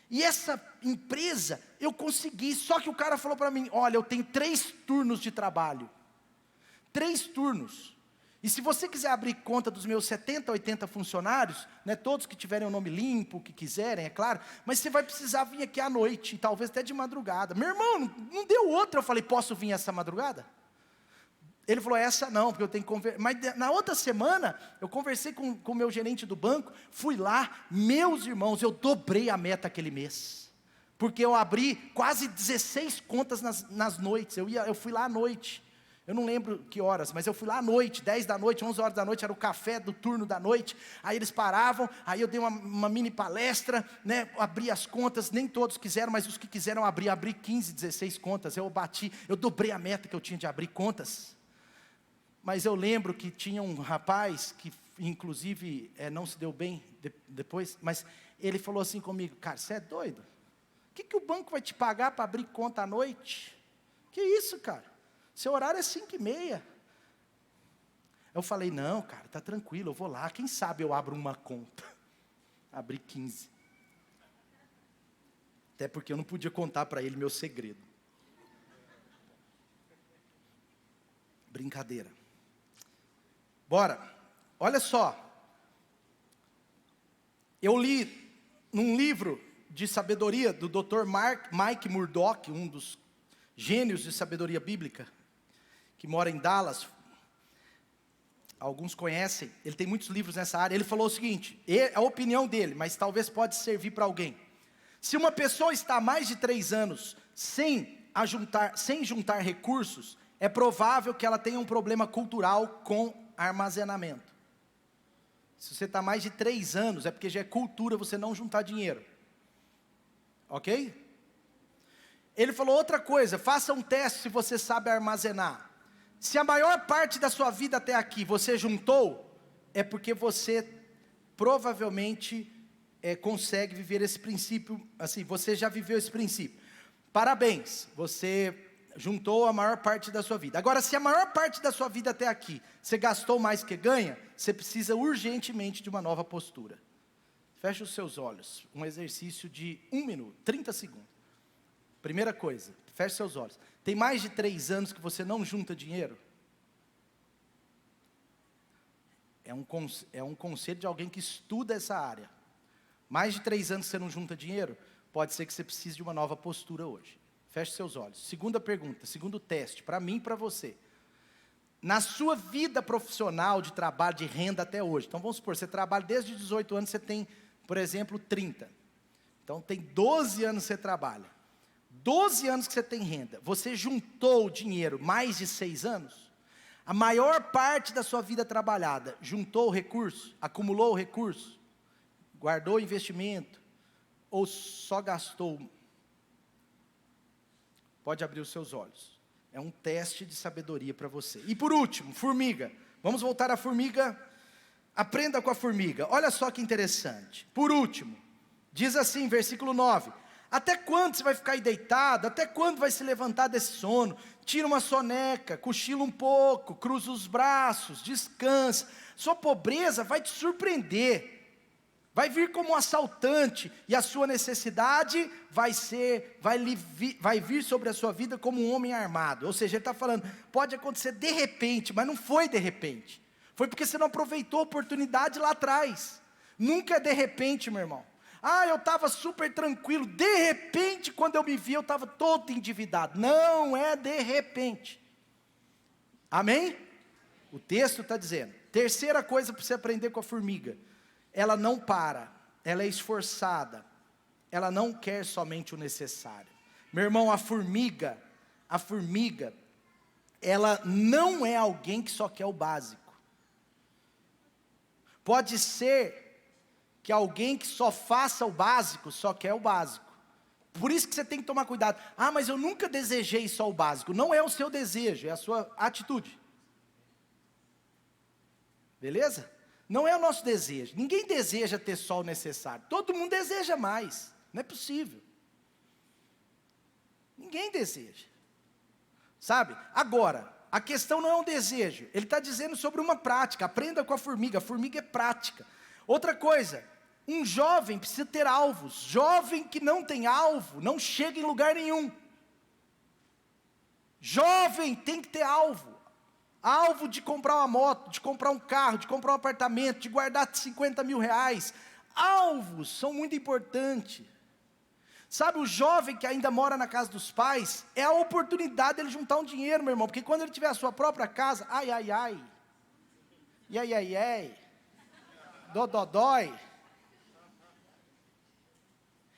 E essa empresa, eu consegui, só que o cara falou para mim, olha, eu tenho 3 turnos de trabalho. 3 turnos. E se você quiser abrir conta dos meus 70, 80 funcionários, né, todos que tiverem o nome limpo, que quiserem, é claro, mas você vai precisar vir aqui à noite, talvez até de madrugada. Meu irmão, não deu outra. Eu falei, posso vir essa madrugada? Ele falou, essa não, porque eu tenho que conversar. Mas na outra semana, eu conversei com o meu gerente do banco, fui lá, meus irmãos, eu dobrei a meta aquele mês. Porque eu abri quase 16 contas nas noites, eu fui lá à noite. Eu não lembro que horas, mas eu fui lá à noite, 10 da noite, 11 horas da noite, era o café do turno da noite. Aí eles paravam, aí eu dei uma mini palestra, né, abri as contas, nem todos quiseram, mas os que quiseram abri 15, 16 contas. Eu dobrei a meta que eu tinha de abrir contas. Mas eu lembro que tinha um rapaz, que inclusive não se deu bem depois, mas ele falou assim comigo, cara, você é doido? O que o banco vai te pagar para abrir conta à noite? Que isso, cara? Seu horário é 5:30. Eu falei, não, cara, tá tranquilo, eu vou lá, quem sabe eu abro uma conta. Abri 15. Até porque eu não podia contar para ele meu segredo. Brincadeira. Bora, olha só, eu li num livro de sabedoria do Dr. Mike Murdock, um dos gênios de sabedoria bíblica, que mora em Dallas, alguns conhecem, ele tem muitos livros nessa área. Ele falou o seguinte, é a opinião dele, mas talvez pode servir para alguém. Se uma pessoa está há mais de 3 anos sem juntar recursos, é provável que ela tenha um problema cultural com armazenamento. Se você está mais de 3 anos, é porque já é cultura você não juntar dinheiro. Ok? Ele falou outra coisa, faça um teste se você sabe armazenar. Se a maior parte da sua vida até aqui você juntou, é porque você provavelmente consegue viver esse princípio, assim, você já viveu esse princípio. Parabéns, você juntou a maior parte da sua vida. Agora, se a maior parte da sua vida até aqui, você gastou mais que ganha, você precisa urgentemente de uma nova postura. Feche os seus olhos, um exercício de 1 minuto, 30 segundos. Primeira coisa, feche seus olhos. Tem mais de 3 anos que você não junta dinheiro? É um conselho de alguém que estuda essa área. Mais de 3 anos que você não junta dinheiro? Pode ser que você precise de uma nova postura hoje. Feche seus olhos. Segunda pergunta, segundo teste, para mim e para você. Na sua vida profissional, de trabalho, de renda até hoje. Então vamos supor, você trabalha desde 18 anos, você tem, por exemplo, 30. Então tem 12 anos que você trabalha. 12 anos que você tem renda. Você juntou dinheiro mais de 6 anos? A maior parte da sua vida trabalhada, juntou o recurso? Acumulou o recurso? Guardou o investimento? Ou só gastou? Pode abrir os seus olhos. É um teste de sabedoria para você. E por último, formiga. Vamos voltar à formiga. Aprenda com a formiga. Olha só que interessante. Por último, diz assim, versículo 9. Até quando você vai ficar aí deitado? Até quando vai se levantar desse sono? Tira uma soneca, cochila um pouco, cruza os braços, descansa. Sua pobreza vai te surpreender. Vai vir como um assaltante, e a sua necessidade vai vir sobre a sua vida como um homem armado. Ou seja, ele está falando, pode acontecer de repente, mas não foi de repente. Foi porque você não aproveitou a oportunidade lá atrás. Nunca é de repente, meu irmão. Eu estava super tranquilo, de repente, quando eu me vi, eu estava todo endividado. Não é de repente. Amém? O texto está dizendo. Terceira coisa para você aprender com a formiga. Ela não para, ela é esforçada, ela não quer somente o necessário. Meu irmão, a formiga, ela não é alguém que só quer o básico. Pode ser que alguém que só faça o básico, só quer o básico. Por isso que você tem que tomar cuidado. Ah, mas eu nunca desejei só o básico. Não é o seu desejo, é a sua atitude. Beleza? Não é o nosso desejo. Ninguém deseja ter só o necessário. Todo mundo deseja mais. Não é possível. Ninguém deseja. Sabe? Agora, a questão não é um desejo. Ele está dizendo sobre uma prática. Aprenda com a formiga. A formiga é prática. Outra coisa. Um jovem precisa ter alvos. Jovem que não tem alvo, não chega em lugar nenhum. Jovem tem que ter alvo. Alvo de comprar uma moto, de comprar um carro, de comprar um apartamento, de guardar 50 mil reais. Alvos são muito importantes. Sabe, o jovem que ainda mora na casa dos pais, é a oportunidade dele juntar um dinheiro, meu irmão. Porque quando ele tiver a sua própria casa, ai, ai, ai. Ai, ai, ai. Dodói.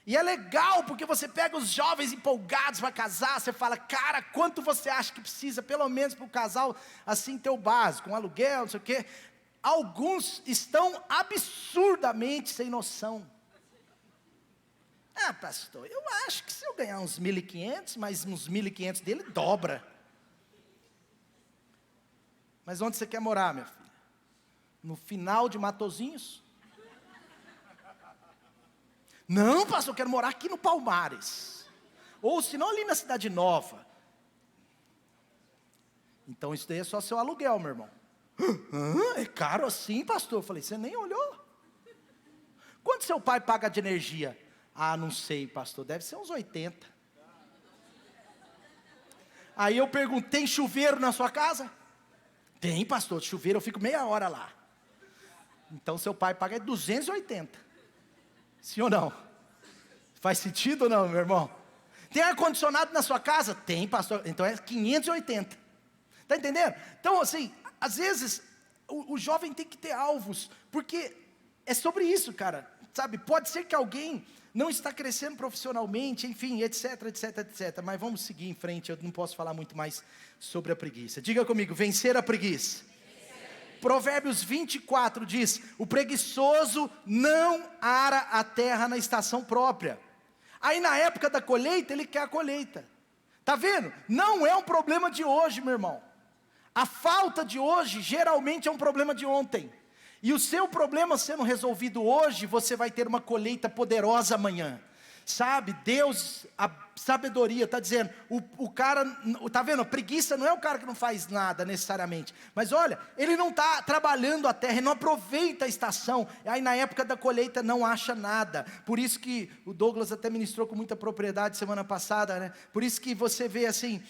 E é legal, porque você pega os jovens empolgados para casar, você fala, cara, quanto você acha que precisa, pelo menos para o casal, assim, ter o básico, um aluguel, não sei o quê. Alguns estão absurdamente sem noção. Ah, pastor, eu acho que se eu ganhar uns 1.500, mais uns 1.500 dele, dobra. Mas onde você quer morar, minha filha? No final de Matozinhos? Não, pastor, eu quero morar aqui no Palmares. Ou se não, ali na Cidade Nova. Então isso daí é só seu aluguel, meu irmão. É caro assim, pastor? Eu falei, você nem olhou. Quanto seu pai paga de energia? Ah, não sei, pastor, deve ser uns 80. Aí eu pergunto, tem chuveiro na sua casa? Tem, pastor, chuveiro, eu fico meia hora lá. Então seu pai paga 280. Sim ou não? Faz sentido ou não, meu irmão? Tem ar-condicionado na sua casa? Tem, pastor. Então é 580. Está entendendo? Então, assim, às vezes, o jovem tem que ter alvos, porque é sobre isso, cara. Sabe, pode ser que alguém não está crescendo profissionalmente, enfim, etc, etc, etc. Mas vamos seguir em frente, eu não posso falar muito mais sobre a preguiça. Diga comigo, vencer a preguiça. Provérbios 24 diz, o preguiçoso não ara a terra na estação própria. Aí na época da colheita, ele quer a colheita. Está vendo? Não é um problema de hoje, meu irmão. A falta de hoje, geralmente é um problema de ontem. E o seu problema sendo resolvido hoje, você vai ter uma colheita poderosa amanhã. Sabe, Deus, a sabedoria, está dizendo, o cara, está vendo, a preguiça não é o cara que não faz nada necessariamente, mas olha, ele não está trabalhando a terra, ele não aproveita a estação, aí na época da colheita não acha nada, por isso que o Douglas até ministrou com muita propriedade semana passada, né? Por isso que você vê assim,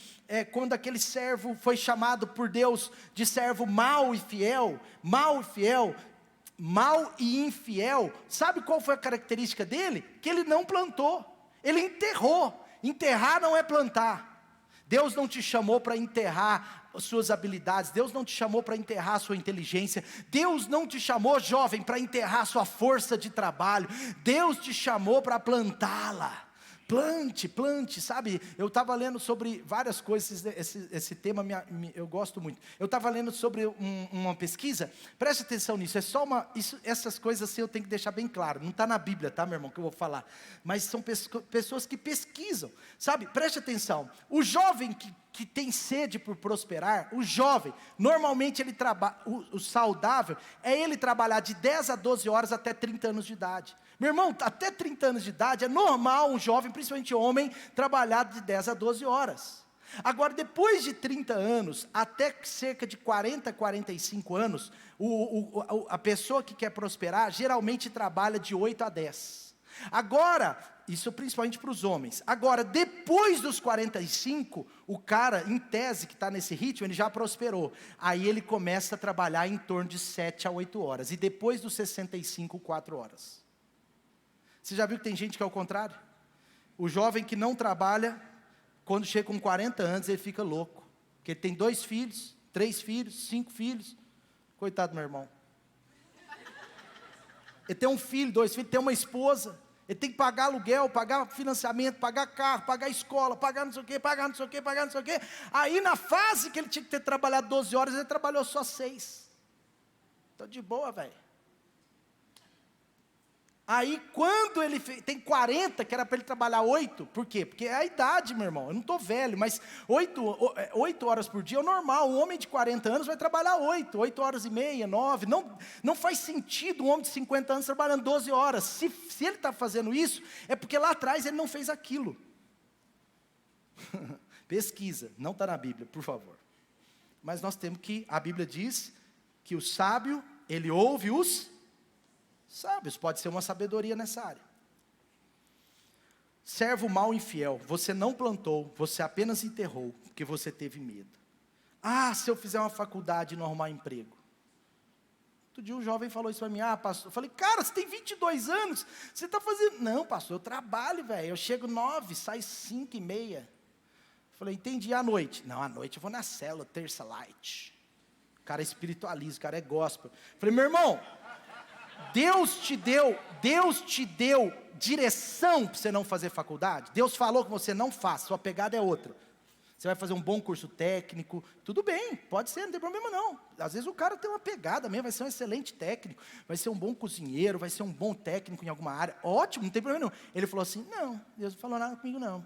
quando aquele servo foi chamado por Deus de servo mau e fiel, mau e infiel, sabe qual foi a característica dele? Que ele não plantou, ele enterrou. Enterrar não é plantar. Deus não te chamou para enterrar as suas habilidades, Deus não te chamou para enterrar a sua inteligência, Deus não te chamou, jovem, para enterrar a sua força de trabalho, Deus te chamou para plantá-la. Plante, sabe, eu estava lendo sobre várias coisas, esse tema eu gosto muito, eu estava lendo sobre uma pesquisa, preste atenção nisso, essas coisas assim eu tenho que deixar bem claro, não está na Bíblia, tá, meu irmão, que eu vou falar, mas são pessoas que pesquisam, sabe, preste atenção, o jovem que tem sede por prosperar, o jovem, normalmente ele trabalha, o saudável, é ele trabalhar de 10 a 12 horas até 30 anos de idade. Meu irmão, até 30 anos de idade, é normal um jovem, principalmente homem, trabalhar de 10 a 12 horas. Agora, depois de 30 anos, até cerca de 40, 45 anos, a pessoa que quer prosperar, geralmente trabalha de 8 a 10. Agora, isso principalmente para os homens. Agora, depois dos 45, o cara, em tese, que está nesse ritmo, ele já prosperou. Aí ele começa a trabalhar em torno de 7 a 8 horas. E depois dos 65, 4 horas. Você já viu que tem gente que é o contrário? O jovem que não trabalha, quando chega com 40 anos, ele fica louco. Porque ele tem 2 filhos, 3 filhos, 5 filhos. Coitado do meu irmão. Ele tem um filho, 2 filhos, tem uma esposa. Ele tem que pagar aluguel, pagar financiamento, pagar carro, pagar escola, pagar não sei o quê, pagar não sei o quê, pagar não sei o quê. Aí na fase que ele tinha que ter trabalhado 12 horas, ele trabalhou só 6. Estou de boa, velho. Aí quando ele tem 40, que era para ele trabalhar 8, por quê? Porque é a idade, meu irmão, eu não estou velho, mas 8 horas por dia é o normal. Um homem de 40 anos vai trabalhar 8 horas e meia, 9, não faz sentido um homem de 50 anos trabalhando 12 horas, se ele está fazendo isso, é porque lá atrás ele não fez aquilo. Pesquisa, não está na Bíblia, por favor. Mas nós temos que, a Bíblia diz que o sábio, ele ouve os sábios, pode ser uma sabedoria nessa área. Servo mau e infiel, você não plantou, você apenas enterrou, porque você teve medo. Se eu fizer uma faculdade e não arrumar emprego. Outro dia um jovem falou isso para mim, pastor, eu falei, cara, você tem 22 anos, você está fazendo, não pastor, eu trabalho, velho, eu chego 9, saio 5:30. Falei, entendi, à noite? Não, à noite eu vou na célula, terça light. O cara é espiritualista, o cara é gospel. Falei, meu irmão, Deus te deu direção para você não fazer faculdade? Deus falou que você não faz, sua pegada é outra. Você vai fazer um bom curso técnico, tudo bem, pode ser, não tem problema não. Às vezes o cara tem uma pegada mesmo, vai ser um excelente técnico, vai ser um bom cozinheiro, vai ser um bom técnico em alguma área, ótimo, não tem problema não. Ele falou assim, não, Deus não falou nada comigo não.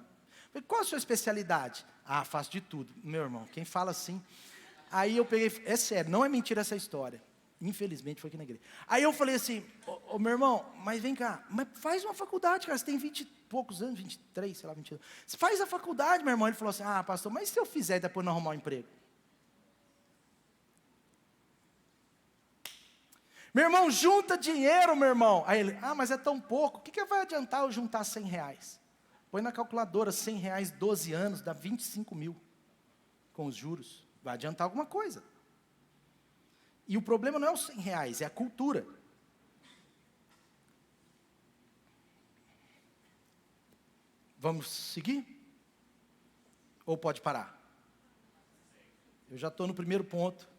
Falei, qual a sua especialidade? Faço de tudo. Meu irmão, quem fala assim? Aí eu peguei, é sério, não é mentira essa história. Infelizmente foi aqui na igreja. Aí eu falei assim, meu irmão, mas vem cá, mas faz uma faculdade, cara, você tem 20 e poucos anos, 23, sei lá, 22. Você faz a faculdade, meu irmão. Ele falou assim, pastor, mas se eu fizer e depois não arrumar um emprego? Meu irmão, junta dinheiro, meu irmão. Aí ele, mas é tão pouco, o que vai adiantar eu juntar R$100? Põe na calculadora, R$100, 12 anos, dá 25 mil, com os juros. Vai adiantar alguma coisa. E o problema não é os R$100, é a cultura. Vamos seguir? Ou pode parar? Eu já estou no primeiro ponto.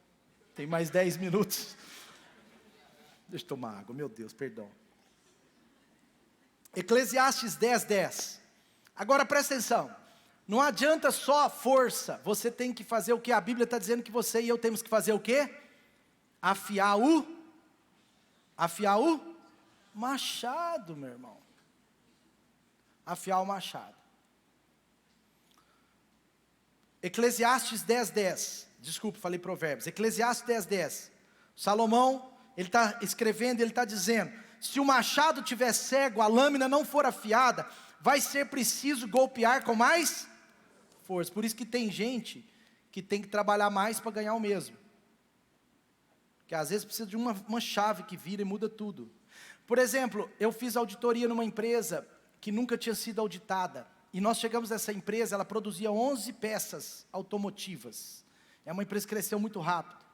Tem mais 10 minutos. Deixa eu tomar água, meu Deus, perdão. Eclesiastes 10:10. Agora presta atenção. Não adianta só a força. Você tem que fazer o que? A Bíblia está dizendo que você e eu temos que fazer o quê? Afiar o machado, meu irmão. Afiar o machado. Eclesiastes 10:10. Desculpa, falei provérbios. Eclesiastes 10:10. Salomão, ele está escrevendo, ele está dizendo, se o machado estiver cego, a lâmina não for afiada, vai ser preciso golpear com mais força. Por isso que tem gente que tem que trabalhar mais para ganhar o mesmo. Que às vezes precisa de uma chave que vira e muda tudo. Por exemplo, eu fiz auditoria numa empresa que nunca tinha sido auditada. E nós chegamos nessa empresa, ela produzia 11 peças automotivas. É uma empresa que cresceu muito rápido.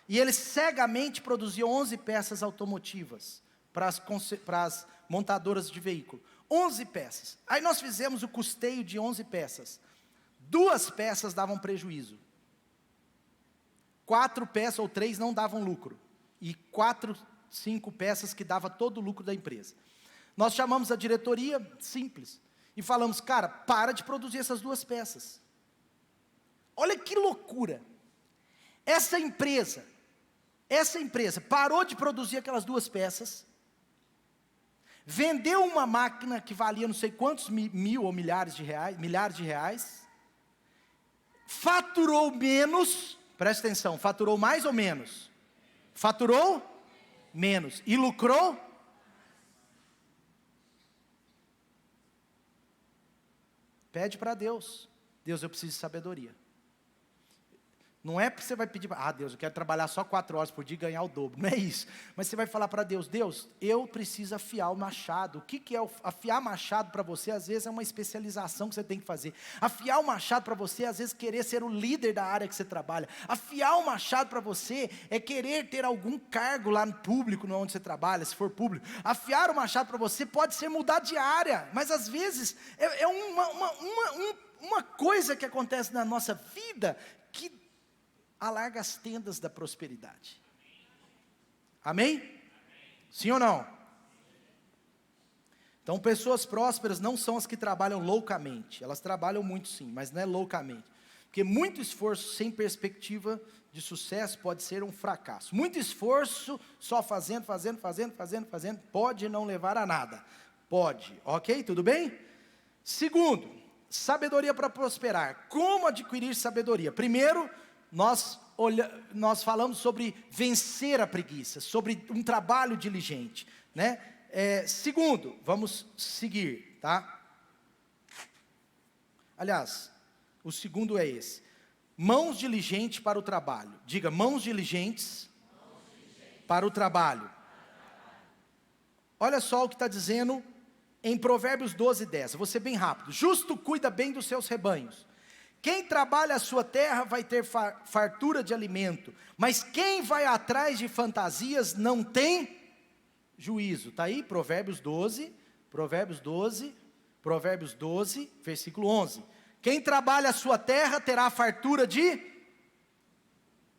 E eles cegamente produziam 11 peças automotivas para as montadoras de veículo. 11 peças. Aí nós fizemos o custeio de 11 peças. 2 peças davam prejuízo. 4 peças ou 3 não davam lucro. E 4, 5 peças que dava todo o lucro da empresa. Nós chamamos a diretoria, simples, e falamos, cara, para de produzir essas 2 peças. Olha que loucura. Essa empresa parou de produzir aquelas 2 peças, vendeu uma máquina que valia não sei quantos mil ou milhares de reais, faturou menos, presta atenção, faturou mais ou menos? Faturou menos. E lucrou? Pede para Deus. Deus, eu preciso de sabedoria. Não é porque você vai pedir, Deus, eu quero trabalhar só 4 horas por dia e ganhar o dobro. Não é isso. Mas você vai falar para Deus, Deus, eu preciso afiar o machado. O que é afiar machado para você? Às vezes é uma especialização que você tem que fazer. Afiar o machado para você, às vezes querer ser o líder da área que você trabalha. Afiar o machado para você é querer ter algum cargo lá no público, onde você trabalha, se for público. Afiar o machado para você pode ser mudar de área. Mas às vezes é uma coisa que acontece na nossa vida que alarga as tendas da prosperidade. Amém? Sim ou não? Então, pessoas prósperas não são as que trabalham loucamente. Elas trabalham muito sim, mas não é loucamente. Porque muito esforço sem perspectiva de sucesso pode ser um fracasso. Muito esforço só fazendo, pode não levar a nada. Pode, ok? Tudo bem? Segundo, sabedoria para prosperar. Como adquirir sabedoria? Primeiro, nós falamos sobre vencer a preguiça, sobre um trabalho diligente, né? Segundo, vamos seguir, tá? Aliás, o segundo é esse: mãos diligentes para o trabalho. Diga, mãos diligentes para o trabalho. Olha só o que está dizendo em Provérbios 12:10. Vou ser bem rápido. Justo cuida bem dos seus rebanhos. Quem trabalha a sua terra vai ter fartura de alimento, mas quem vai atrás de fantasias não tem juízo. Está aí Provérbios 12, versículo 11. Quem trabalha a sua terra terá fartura de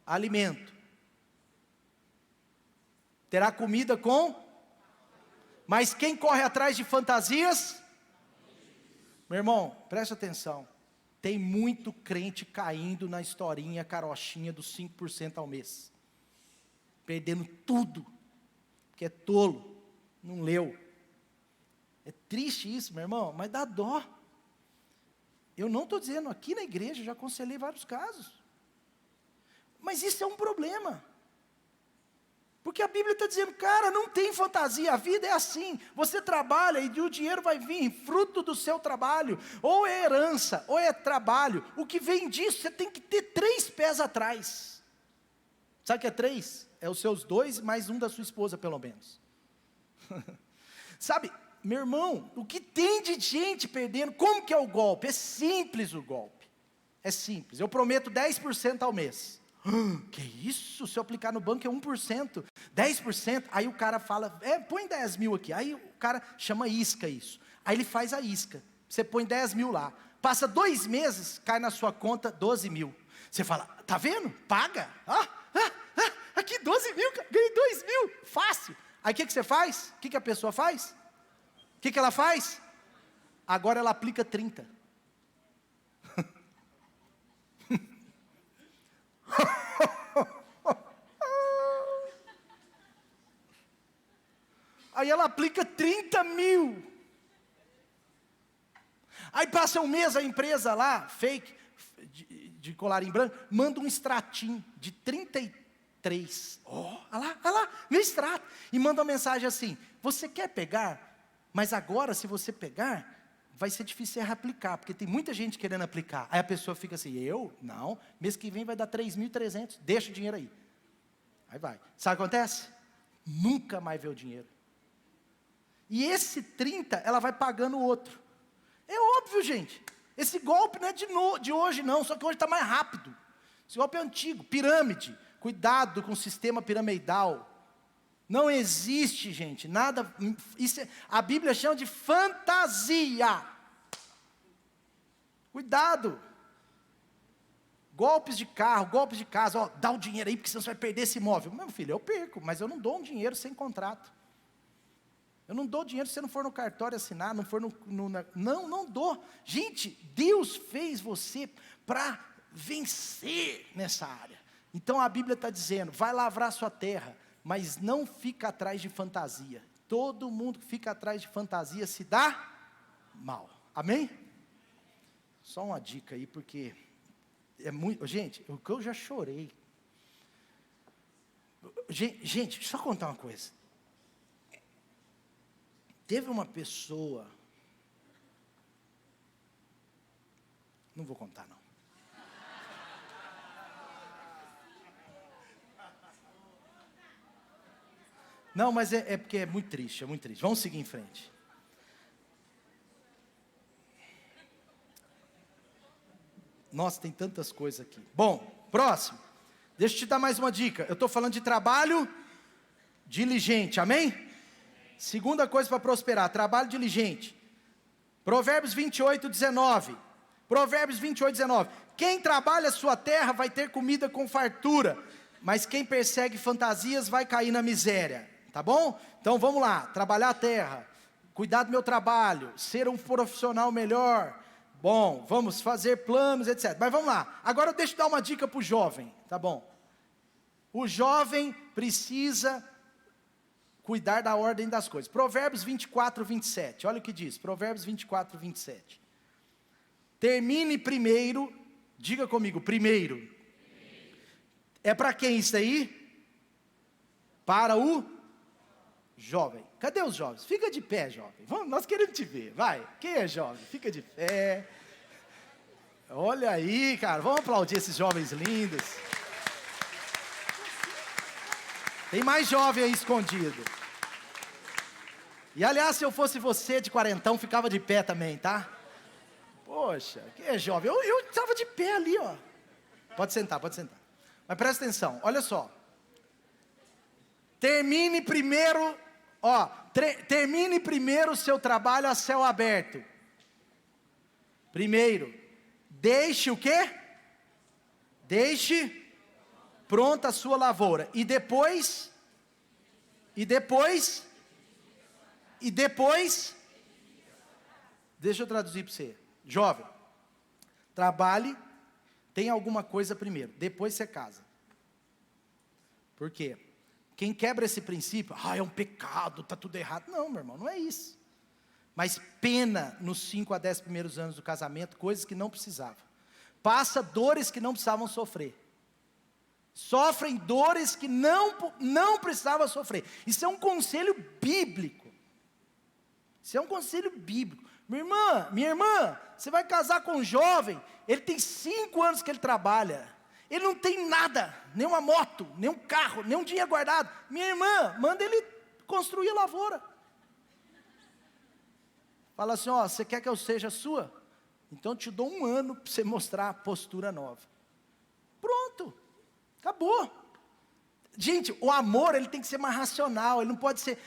alimento. Terá comida com... Mas quem corre atrás de fantasias... Meu irmão, preste atenção. Tem muito crente caindo na historinha carochinha dos 5% ao mês. Perdendo tudo. Porque é tolo. Não leu. É triste isso, meu irmão, mas dá dó. Eu não estou dizendo, aqui na igreja já aconselhei vários casos. Mas isso é um problema. Porque a Bíblia está dizendo, cara, não tem fantasia, a vida é assim. Você trabalha e o dinheiro vai vir, fruto do seu trabalho. Ou é herança, ou é trabalho. O que vem disso, você tem que ter 3 pés atrás. Sabe o que é 3? É os seus 2 mais um da sua esposa, pelo menos. Sabe, meu irmão, o que tem de gente perdendo, como que é o golpe? É simples o golpe, é simples. Eu prometo 10% ao mês. Que isso? Se eu aplicar no banco é 1%, 10%, aí o cara fala, põe 10 mil aqui, aí o cara chama isca isso, aí ele faz a isca, você põe 10 mil lá, passa 2 meses, cai na sua conta 12 mil, você fala, tá vendo? Paga, aqui 12 mil, ganhei 2 mil, fácil. Aí o que você faz? O que a pessoa faz? O que ela faz? Agora ela aplica 30. Aí ela aplica 30 mil. Aí passa um mês, a empresa lá, fake, de colarinho branco, manda um extratinho de 33. Olha lá, meu extrato. E manda uma mensagem assim, você quer pegar? Mas agora, se você pegar, vai ser difícil reaplicar, porque tem muita gente querendo aplicar. Aí a pessoa fica assim, não, mês que vem vai dar 3.300, deixa o dinheiro aí. Aí vai. Sabe o que acontece? Nunca mais vê o dinheiro. E esse 30, ela vai pagando o outro. É óbvio, gente. Esse golpe não é de hoje não, só que hoje está mais rápido. Esse golpe é antigo, pirâmide. Cuidado com o sistema piramidal. Não existe, gente, nada, a Bíblia chama de fantasia. Cuidado. Golpes de carro, golpes de casa, dá o dinheiro aí, porque senão você vai perder esse imóvel. Meu filho, eu perco, mas eu não dou um dinheiro sem contrato. Eu não dou dinheiro se você não for no cartório assinar, não for não dou. Gente, Deus fez você para vencer nessa área. Então a Bíblia está dizendo, vai lavrar sua terra, mas não fica atrás de fantasia. Todo mundo que fica atrás de fantasia se dá mal. Amém? Só uma dica aí, porque é muito... Gente, o que eu já chorei. Gente, deixa eu contar uma coisa. Teve uma pessoa... Não vou contar, não. Não, mas é porque é muito triste, Vamos seguir em frente. Nossa, tem tantas coisas aqui. Bom, próximo. Deixa eu te dar mais uma dica. Eu estou falando de trabalho diligente, amém? Segunda coisa para prosperar, trabalho diligente. Provérbios 28:19. Provérbios 28:19. Quem trabalha a sua terra vai ter comida com fartura, mas quem persegue fantasias vai cair na miséria. Tá bom? Então vamos lá, trabalhar a terra, cuidar do meu trabalho, ser um profissional melhor, Bom, vamos fazer planos, etc. Mas vamos lá. Agora deixa eu dar uma dica para o jovem, tá bom? O jovem precisa cuidar da ordem das coisas. Provérbios 24, 27. Olha o que diz. Provérbios 24, 27. Termine primeiro. Diga comigo, primeiro. É para quem isso aí? Para o jovem. Cadê os jovens? Fica de pé, jovem. Vamos, nós queremos te ver. Vai. Quem é jovem? Fica de pé. Olha aí, cara. Vamos aplaudir esses jovens lindos. Tem mais jovem aí escondido. E aliás, se eu fosse você de quarentão, ficava de pé também, tá? Poxa, quem é jovem? Eu estava de pé ali, ó. Pode sentar, pode sentar. Mas presta atenção, olha só. Termine primeiro, termine primeiro o seu trabalho a céu aberto. Primeiro, deixe o quê? Deixe pronta a sua lavoura. E depois, deixa eu traduzir para você. Jovem, trabalhe, tenha alguma coisa primeiro, depois você casa. Por quê? Quem quebra esse princípio, é um pecado, está tudo errado. Não, meu irmão, não é isso. Mas pena nos 5 a 10 primeiros anos do casamento, coisas que não precisava. Passa dores que não precisavam sofrer. Sofrem dores que não precisavam sofrer. Isso é um conselho bíblico. Isso é um conselho bíblico. Minha irmã, você vai casar com um jovem, ele tem 5 anos que ele trabalha. Ele não tem nada, nem uma moto, nem um carro, nem um dinheiro guardado. Minha irmã, manda ele construir a lavoura. Fala assim, você quer que eu seja sua? Então eu te dou 1 ano para você mostrar a postura nova. Pronto, acabou. Gente, o amor, ele tem que ser mais racional, ele não pode ser,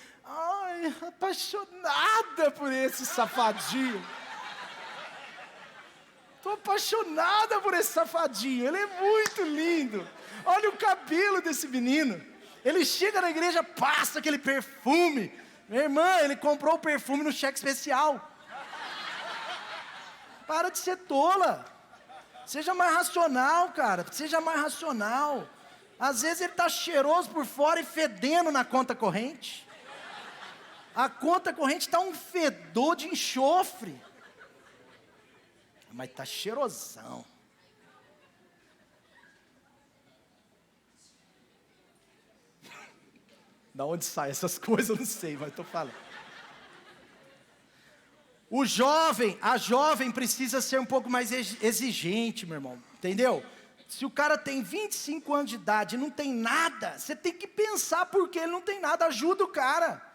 apaixonada por esse safadinho. Estou apaixonada por esse safadinho, ele é muito lindo. Olha o cabelo desse menino. Ele chega na igreja, passa aquele perfume. Minha irmã, ele comprou o perfume no cheque especial. Para de ser tola. Seja mais racional, cara. Seja mais racional. Às vezes ele está cheiroso por fora e fedendo na conta corrente. A conta corrente está um fedor de enxofre. Mas está cheirosão. Da onde saem essas coisas eu não sei, mas estou falando. A jovem precisa ser um pouco mais exigente, meu irmão. Entendeu? Se o cara tem 25 anos de idade e não tem nada, você tem que pensar por que ele não tem nada. Ajuda o cara.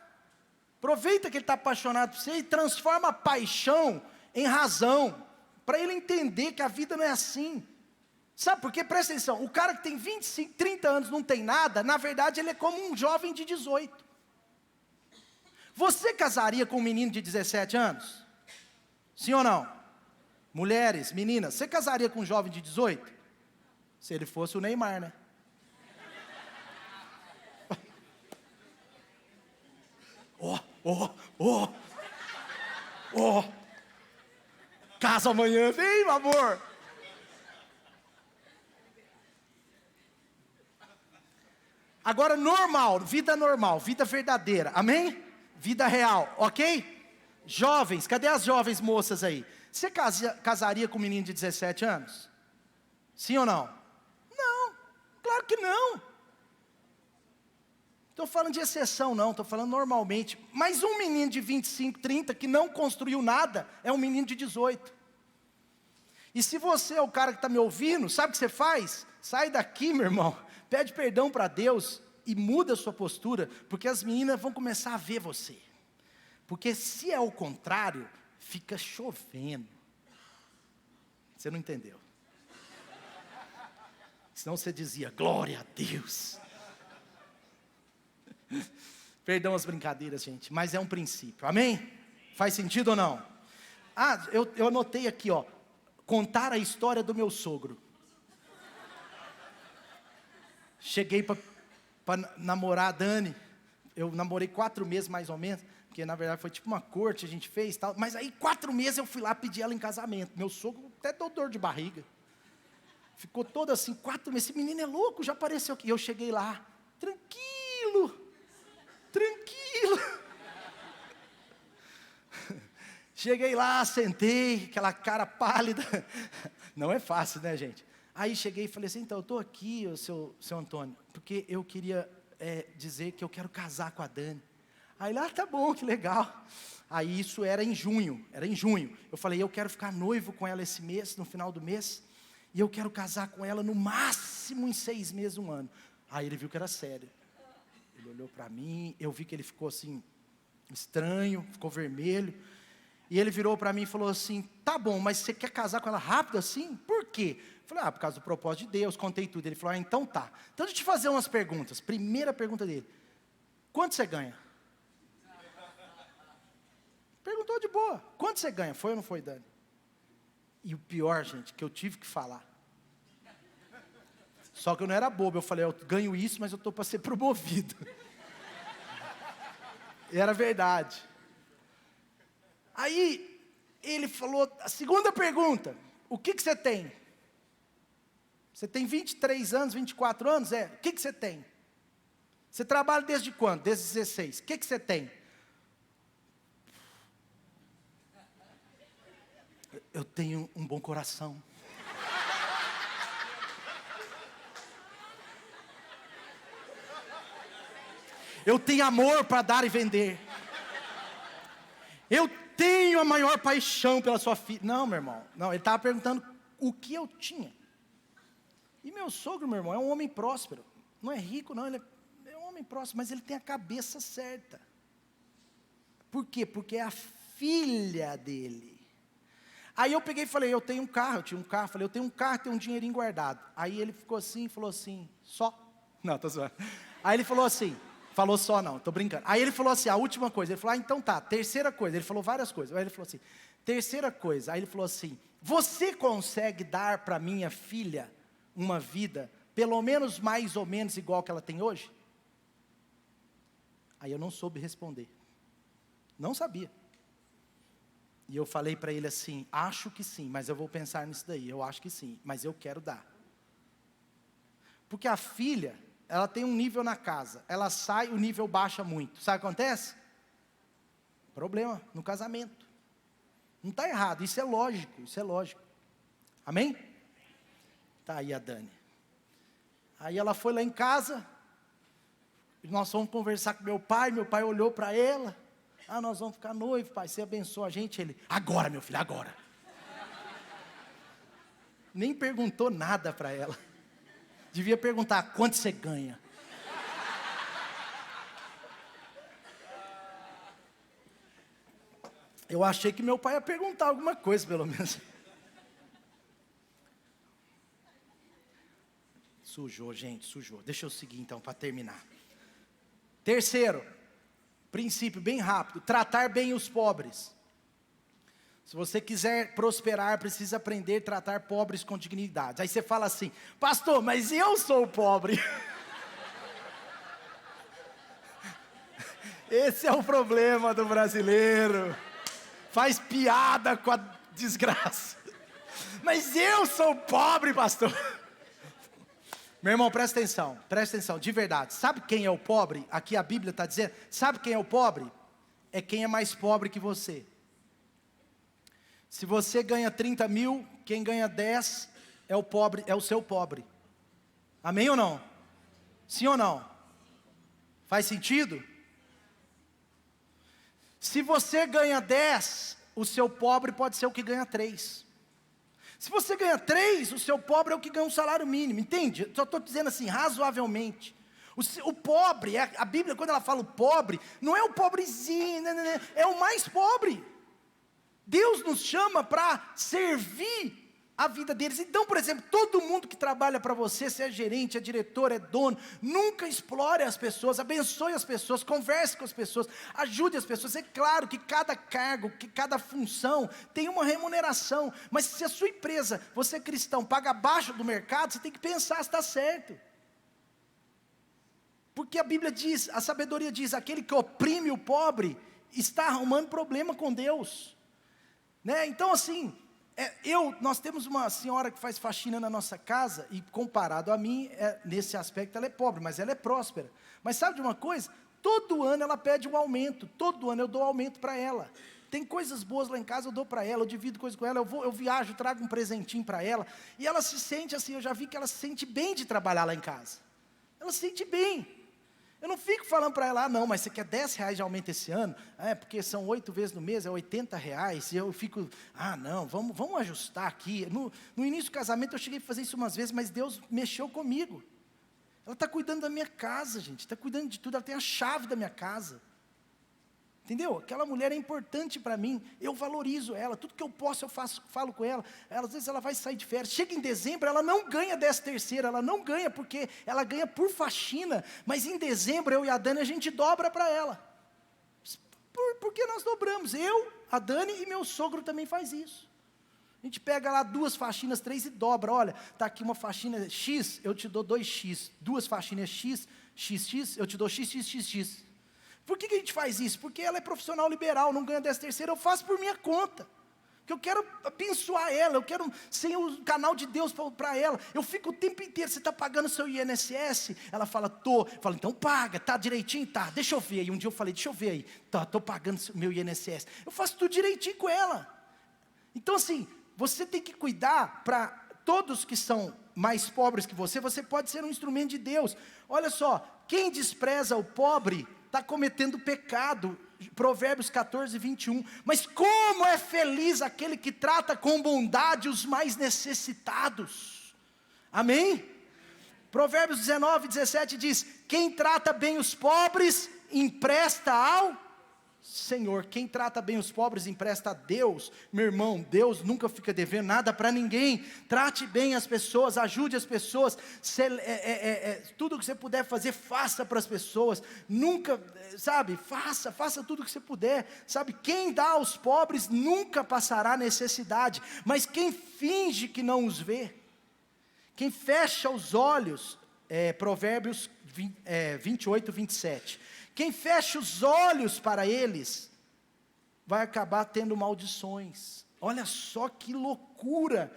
Aproveita que ele está apaixonado por você e transforma a paixão em razão. Para ele entender que a vida não é assim. Sabe por quê? Presta atenção. O cara que tem 25, 30 anos não tem nada, na verdade ele é como um jovem de 18. Você casaria com um menino de 17 anos? Sim ou não? Mulheres, meninas, você casaria com um jovem de 18? Se ele fosse o Neymar, né? Casa amanhã, vem, meu amor. Agora normal, vida verdadeira, amém? Vida real, ok? Jovens, cadê as jovens moças aí? Você casaria com um menino de 17 anos? Sim ou não? Não, claro que não. Estou falando de exceção não, estou falando normalmente. Mas um menino de 25, 30 que não construiu nada, é um menino de 18. E se você é o cara que está me ouvindo, sabe o que você faz? Sai daqui, meu irmão, pede perdão para Deus e muda a sua postura, porque as meninas vão começar a ver você. Porque se é o contrário, fica chovendo. Você não entendeu? Senão você dizia, glória a Deus. Perdão as brincadeiras, gente, mas é um princípio, amém? Faz sentido ou não? Eu anotei aqui, contar a história do meu sogro. Cheguei para namorar a Dani, eu namorei 4 meses mais ou menos. porque na verdade foi tipo uma corte, a gente fez e tal. Mas aí 4 meses eu fui lá pedir ela em casamento. Meu sogro até deu dor de barriga. Ficou todo assim, 4 meses. Esse menino é louco, já apareceu aqui. E eu cheguei lá, tranquilo. Cheguei lá, sentei, aquela cara pálida. Não é fácil, né, gente? Aí cheguei e falei assim, então, eu estou aqui, seu Antônio, porque eu queria dizer que eu quero casar com a Dani. Aí lá, tá bom, que legal. Aí isso era em junho. Eu falei, eu quero ficar noivo com ela esse mês, no final do mês, e eu quero casar com ela no máximo em 6 meses, 1 ano. Aí ele viu que era sério. Ele olhou para mim, eu vi que ele ficou assim, estranho, ficou vermelho. E ele virou para mim e falou assim, tá bom, mas você quer casar com ela rápido assim? Por quê? Eu falei, por causa do propósito de Deus, contei tudo. Ele falou, então tá. Então deixa eu te fazer umas perguntas. Primeira pergunta dele, quanto você ganha? Perguntou de boa, quanto você ganha? Foi ou não foi, Dani? E o pior, gente, que eu tive que falar. Só que eu não era bobo, eu falei, eu ganho isso, mas eu estou para ser promovido. E era verdade. Aí, ele falou, a segunda pergunta, o que você tem? Você tem 23 anos, 24 anos? O que você tem? Você trabalha desde quando? Desde 16. O que você tem? Eu tenho um bom coração. Eu tenho amor para dar e vender. Eu tenho a maior paixão pela sua filha. Não, meu irmão. Não, ele estava perguntando o que eu tinha. E meu sogro, meu irmão, é um homem próspero. Não é rico, não. Ele é um homem próspero, mas ele tem a cabeça certa. Por quê? Porque é a filha dele. Aí eu peguei e falei, eu tinha um carro. Falei, eu tenho um carro, tenho um dinheirinho guardado. Aí ele ficou assim, falou assim, só? Não, tô zoando. Aí ele falou assim, falou só não, tô brincando. Aí ele falou assim, a última coisa, ele falou, então tá, terceira coisa. Ele falou várias coisas. Aí ele falou assim, terceira coisa. Aí ele falou assim, você consegue dar para minha filha uma vida, pelo menos mais ou menos igual que ela tem hoje? Aí eu não soube responder. Não sabia. E eu falei para ele assim, acho que sim, mas eu vou pensar nisso daí. Eu acho que sim, mas eu quero dar. Porque a filha, ela tem um nível na casa, ela sai, o nível baixa muito. Sabe o que acontece? Problema no casamento. Não está errado, isso é lógico. Amém? Tá aí a Dani. Aí ela foi lá em casa, nós fomos conversar com meu pai olhou para ela. Nós vamos ficar noivo, pai, você abençoa a gente. Ele, agora meu filho, agora. Nem perguntou nada para ela. Devia perguntar, quanto você ganha? Eu achei que meu pai ia perguntar alguma coisa, pelo menos. Sujou, gente, sujou. Deixa eu seguir então, para terminar. Terceiro, princípio bem rápido, tratar bem os pobres. Se você quiser prosperar, precisa aprender a tratar pobres com dignidade. Aí você fala assim, pastor, mas eu sou pobre. Esse é o problema do brasileiro. Faz piada com a desgraça. Mas eu sou pobre, pastor. Meu irmão, presta atenção, de verdade. Sabe quem é o pobre? Aqui a Bíblia está dizendo, sabe quem é o pobre? É quem é mais pobre que você. Se você ganha 30 mil, quem ganha 10 é o pobre, é o seu pobre. Amém ou não? Sim ou não? Faz sentido? Se você ganha 10, o seu pobre pode ser o que ganha 3. Se você ganha 3, o seu pobre é o que ganha um salário mínimo, entende? Só estou dizendo assim, razoavelmente. O pobre, a Bíblia quando ela fala o pobre, não é o pobrezinho, é o mais pobre. Deus nos chama para servir a vida deles. Então, por exemplo, todo mundo que trabalha para você, se é gerente, é diretor, é dono, nunca explore as pessoas, abençoe as pessoas, converse com as pessoas, ajude as pessoas. É claro que cada cargo, que cada função tem uma remuneração, mas se a sua empresa, você é cristão, paga abaixo do mercado, você tem que pensar se está certo. Porque a Bíblia diz, a sabedoria diz, aquele que oprime o pobre, está arrumando problema com Deus, né? Então assim, nós temos uma senhora que faz faxina na nossa casa, e comparado a mim, nesse aspecto ela é pobre, mas ela é próspera. Mas sabe de uma coisa? Todo ano ela pede um aumento, todo ano eu dou aumento para ela. Tem coisas boas lá em casa, eu dou para ela, eu divido coisas com ela, eu viajo, trago um presentinho para ela, e ela se sente assim, eu já vi que ela se sente bem de trabalhar lá em casa. Ela se sente bem. Eu não fico falando para ela, não, mas você quer R$10 de aumento esse ano? Porque são 8 vezes no mês, é R$80, e eu fico, não, vamos ajustar aqui. No início do casamento eu cheguei a fazer isso umas vezes, mas Deus mexeu comigo. Ela está cuidando da minha casa, gente, está cuidando de tudo, ela tem a chave da minha casa. Entendeu? Aquela mulher é importante para mim, eu valorizo ela, tudo que eu posso eu falo com ela. Às vezes ela vai sair de férias, chega em dezembro, ela não ganha 13º, ela não ganha porque ela ganha por faxina, mas em dezembro eu e a Dani a gente dobra para ela. Porque nós dobramos, eu, a Dani e meu sogro também faz isso. A gente pega lá 2 faxinas, 3 e dobra. Olha, está aqui uma faxina X, eu te dou 2X, 2 faxinas X, XX, eu te dou XX. Por que a gente faz isso? Porque ela é profissional liberal, não ganha 13º, eu faço por minha conta. Porque eu quero abençoar ela, eu quero ser o canal de Deus para ela. Eu fico o tempo inteiro, você está pagando seu INSS? Ela fala, tô. Eu falo, então paga, tá direitinho? Tá, deixa eu ver. E um dia eu falei, deixa eu ver aí. Tá, estou pagando meu INSS. Eu faço tudo direitinho com ela. Então assim, você tem que cuidar para todos que são mais pobres que você pode ser um instrumento de Deus. Olha só, quem despreza o pobre está cometendo pecado, Provérbios 14:21, mas como é feliz aquele que trata com bondade os mais necessitados, amém? Provérbios 19:17 diz, quem trata bem os pobres, empresta ao Senhor. Quem trata bem os pobres, empresta a Deus. Meu irmão, Deus nunca fica devendo nada para ninguém. Trate bem as pessoas, ajude as pessoas, tudo que você puder fazer, faça para as pessoas. Nunca, sabe, faça tudo que você puder, sabe, quem dá aos pobres nunca passará necessidade, mas quem finge que não os vê, quem fecha os olhos, Provérbios 28:27, quem fecha os olhos para eles, vai acabar tendo maldições. Olha só que loucura.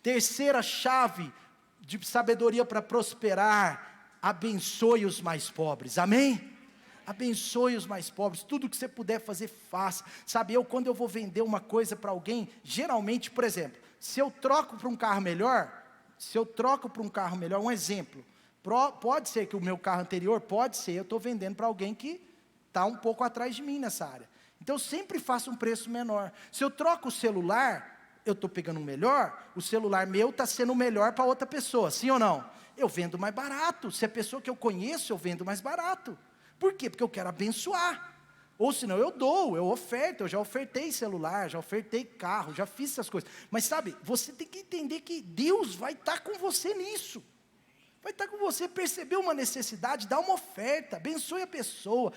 Terceira chave de sabedoria para prosperar, abençoe os mais pobres, amém? Abençoe os mais pobres, tudo que você puder fazer, faça. Sabe, quando eu vou vender uma coisa para alguém, geralmente, por exemplo, se eu troco para um carro melhor, um exemplo, pode ser que o meu carro anterior, eu estou vendendo para alguém que está um pouco atrás de mim nessa área. Então eu sempre faço um preço menor. Se eu troco o celular, eu estou pegando um melhor, o celular meu está sendo melhor para outra pessoa, sim ou não? Eu vendo mais barato. Se é pessoa que eu conheço, eu vendo mais barato. Por quê? Porque eu quero abençoar. Ou senão eu oferto, eu já ofertei celular, já ofertei carro, já fiz essas coisas. Mas sabe, você tem que entender que Deus vai estar com você nisso. Vai estar com você, percebeu uma necessidade, dá uma oferta, abençoe a pessoa.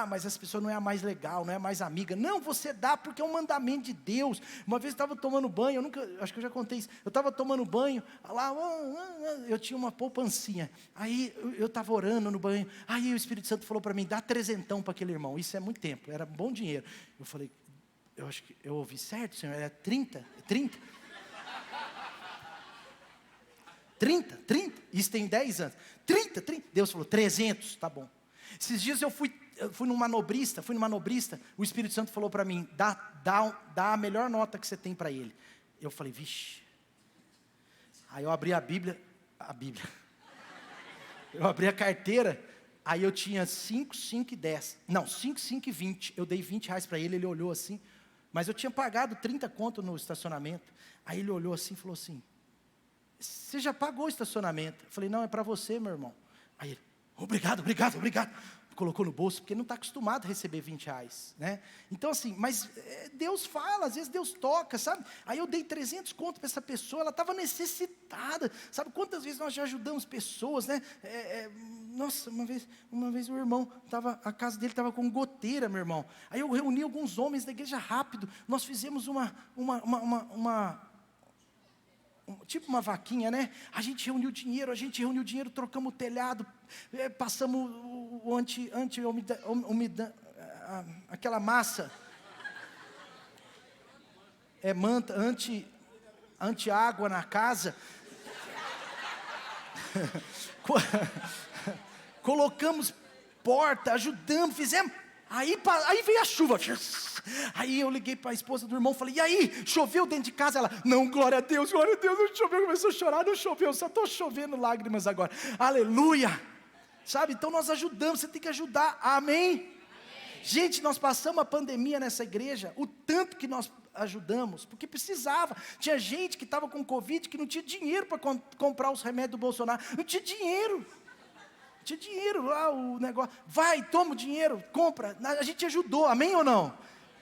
Mas essa pessoa não é a mais legal, não é a mais amiga. Não, você dá porque é um mandamento de Deus. Uma vez eu estava tomando banho, acho que eu já contei isso. Eu estava tomando banho, lá, eu tinha uma poupancinha. Aí eu estava orando no banho. Aí o Espírito Santo falou para mim, dá 300 para aquele irmão. Isso é muito tempo, era bom dinheiro. Eu falei, eu acho que eu ouvi certo, Senhor, era 30? 30? 30, isso tem 10 anos, 30, Deus falou, 300, tá bom. Esses dias eu fui numa nobrista, o Espírito Santo falou para mim, dá a melhor nota que você tem para ele. Eu falei, vixe. Aí eu abri a Bíblia, eu abri a carteira, aí eu tinha 5, 5 e 10, não, 5, 5 e 20, eu dei R$20 para ele olhou assim, mas eu tinha pagado 30 conto no estacionamento, aí ele olhou assim e falou assim, você já pagou o estacionamento? Eu falei, não, é para você, meu irmão. Aí ele, obrigado. Colocou no bolso, porque não está acostumado a receber R$20, né? Então assim, mas Deus fala, às vezes Deus toca, sabe? Aí eu dei 300 conto para essa pessoa, ela estava necessitada. Sabe quantas vezes nós já ajudamos pessoas, né? Nossa, uma vez o irmão, a casa dele estava com goteira, meu irmão. Aí eu reuni alguns homens da igreja rápido, nós fizemos tipo uma vaquinha, né? A gente reuniu dinheiro, trocamos o telhado, passamos aquela massa, manta, anti-água na casa. Colocamos porta, ajudamos, fizemos. Aí veio a chuva. Aí eu liguei para a esposa do irmão, falei, e aí, choveu dentro de casa? Ela, não, glória a Deus, não choveu. Começou a chorar, não choveu, só estou chovendo lágrimas agora. Aleluia. Sabe, então nós ajudamos, você tem que ajudar, amém? Gente, nós passamos a pandemia nessa igreja, o tanto que nós ajudamos, porque precisava. Tinha gente que estava com Covid, que não tinha dinheiro para comprar os remédios do Bolsonaro, não tinha dinheiro. Tinha dinheiro lá, o negócio, vai, toma o dinheiro, compra. A gente ajudou, amém ou não?